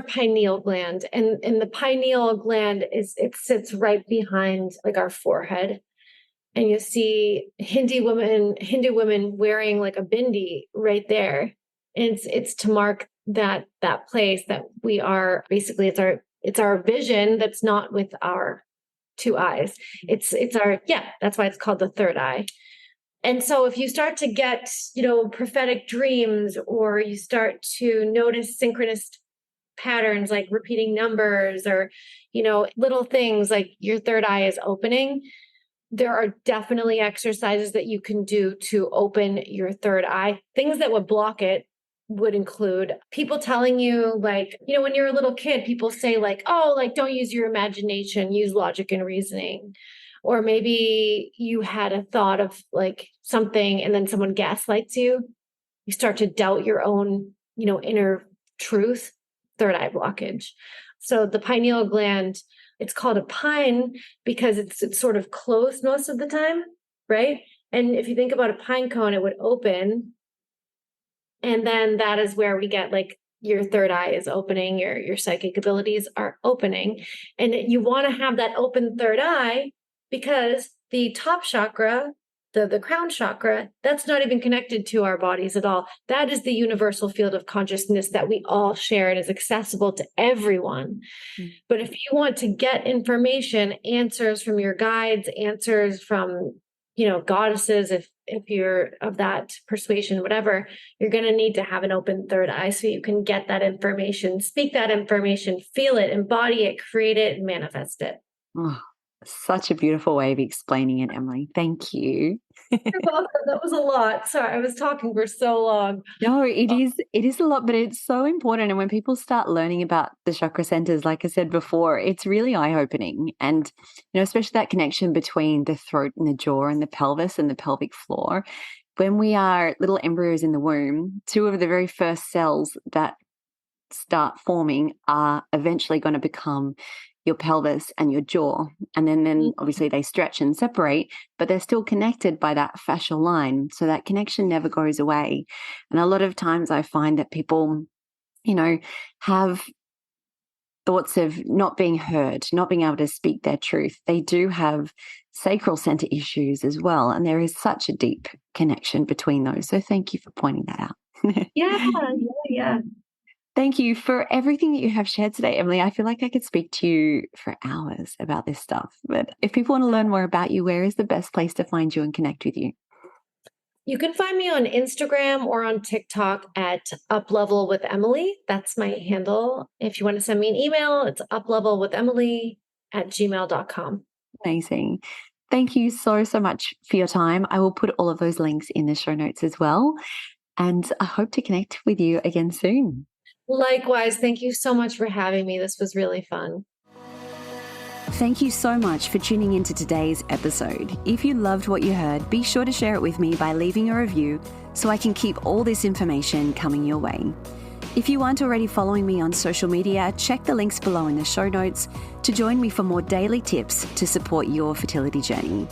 pineal gland. And the pineal gland it sits right behind like our forehead. And you see Hindu women wearing like a bindi right there. And it's to mark that place that we are basically, it's our vision that's not with our two eyes. It's our, yeah, that's why it's called the third eye. And so if you start to get, prophetic dreams, or you start to notice synchronous patterns like repeating numbers, or, little things like your third eye is opening, there are definitely exercises that you can do to open your third eye. Things that would block it would include people telling you, like, when you're a little kid, people say like, oh, like, don't use your imagination, use logic and reasoning. Or maybe you had a thought of like something and then someone gaslights you. You start to doubt your own, inner truth, third eye blockage. So the pineal gland, it's called a pine because it's sort of closed most of the time, right? And if you think about a pine cone, it would open. And then that is where we get like your third eye is opening, your psychic abilities are opening. And you want to have that open third eye because the top chakra, the crown chakra, that's not even connected to our bodies at all. That is the universal field of consciousness that we all share and is accessible to everyone. But if you want to get information, answers from your guides, answers from, goddesses, if you're of that persuasion, whatever, you're going to need to have an open third eye so you can get that information, speak that information, feel it, embody it, create it, and manifest it. Oh, such a beautiful way of explaining it, Emily. Thank you. You're welcome. That was a lot. Sorry, I was talking for so long. No, it is a lot, but it's so important. And when people start learning about the chakra centers, like I said before, it's really eye-opening. And, especially that connection between the throat and the jaw and the pelvis and the pelvic floor. When we are little embryos in the womb, two of the very first cells that start forming are eventually going to become your pelvis and your jaw. And then obviously they stretch and separate, but they're still connected by that fascial line. So that connection never goes away. And a lot of times I find that people, have thoughts of not being heard, not being able to speak their truth. They do have sacral center issues as well. And there is such a deep connection between those. So thank you for pointing that out. Yeah. Thank you for everything that you have shared today, Emily. I feel like I could speak to you for hours about this stuff. But if people want to learn more about you, where is the best place to find you and connect with you? You can find me on Instagram or on TikTok at Uplevel with Emily. That's my handle. If you want to send me an email, it's uplevelwithemily@gmail.com. Amazing. Thank you so, so much for your time. I will put all of those links in the show notes as well. And I hope to connect with you again soon. Likewise. Thank you so much for having me. This was really fun. Thank you so much for tuning into today's episode. If you loved what you heard, be sure to share it with me by leaving a review so I can keep all this information coming your way. If you aren't already following me on social media, check the links below in the show notes to join me for more daily tips to support your fertility journey.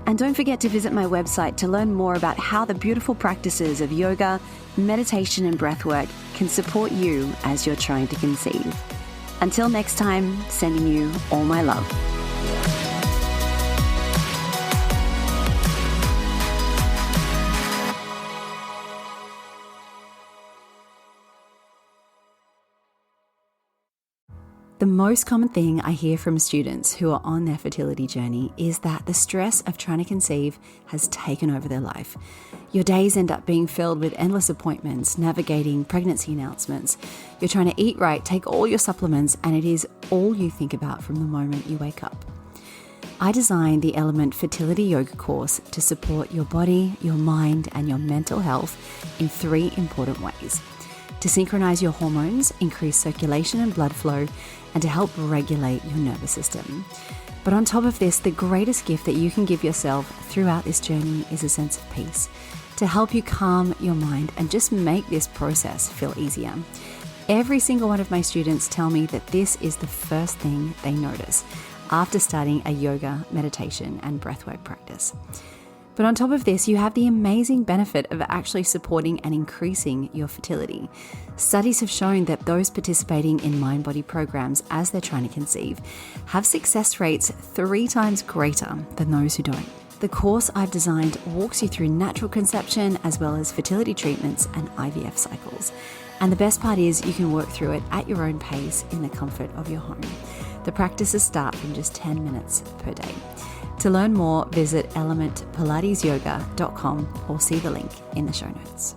And don't forget to visit my website to learn more about how the beautiful practices of yoga, meditation, and breathwork can support you as you're trying to conceive. Until next time, sending you all my love. The most common thing I hear from students who are on their fertility journey is that the stress of trying to conceive has taken over their life. Your days end up being filled with endless appointments, navigating pregnancy announcements. You're trying to eat right, take all your supplements, and it is all you think about from the moment you wake up. I designed the Element Fertility Yoga course to support your body, your mind, and your mental health in 3 important ways: to synchronize your hormones, increase circulation and blood flow, and to help regulate your nervous system. But on top of this, the greatest gift that you can give yourself throughout this journey is a sense of peace, to help you calm your mind and just make this process feel easier. Every single one of my students tell me that this is the first thing they notice after starting a yoga, meditation, and breathwork practice. But on top of this, you have the amazing benefit of actually supporting and increasing your fertility. Studies have shown that those participating in mind-body programs as they're trying to conceive have success rates 3 times greater than those who don't. The course I've designed walks you through natural conception as well as fertility treatments and IVF cycles. And the best part is you can work through it at your own pace in the comfort of your home. The practices start from just 10 minutes per day. To learn more, visit elementpilatesyoga.com or see the link in the show notes.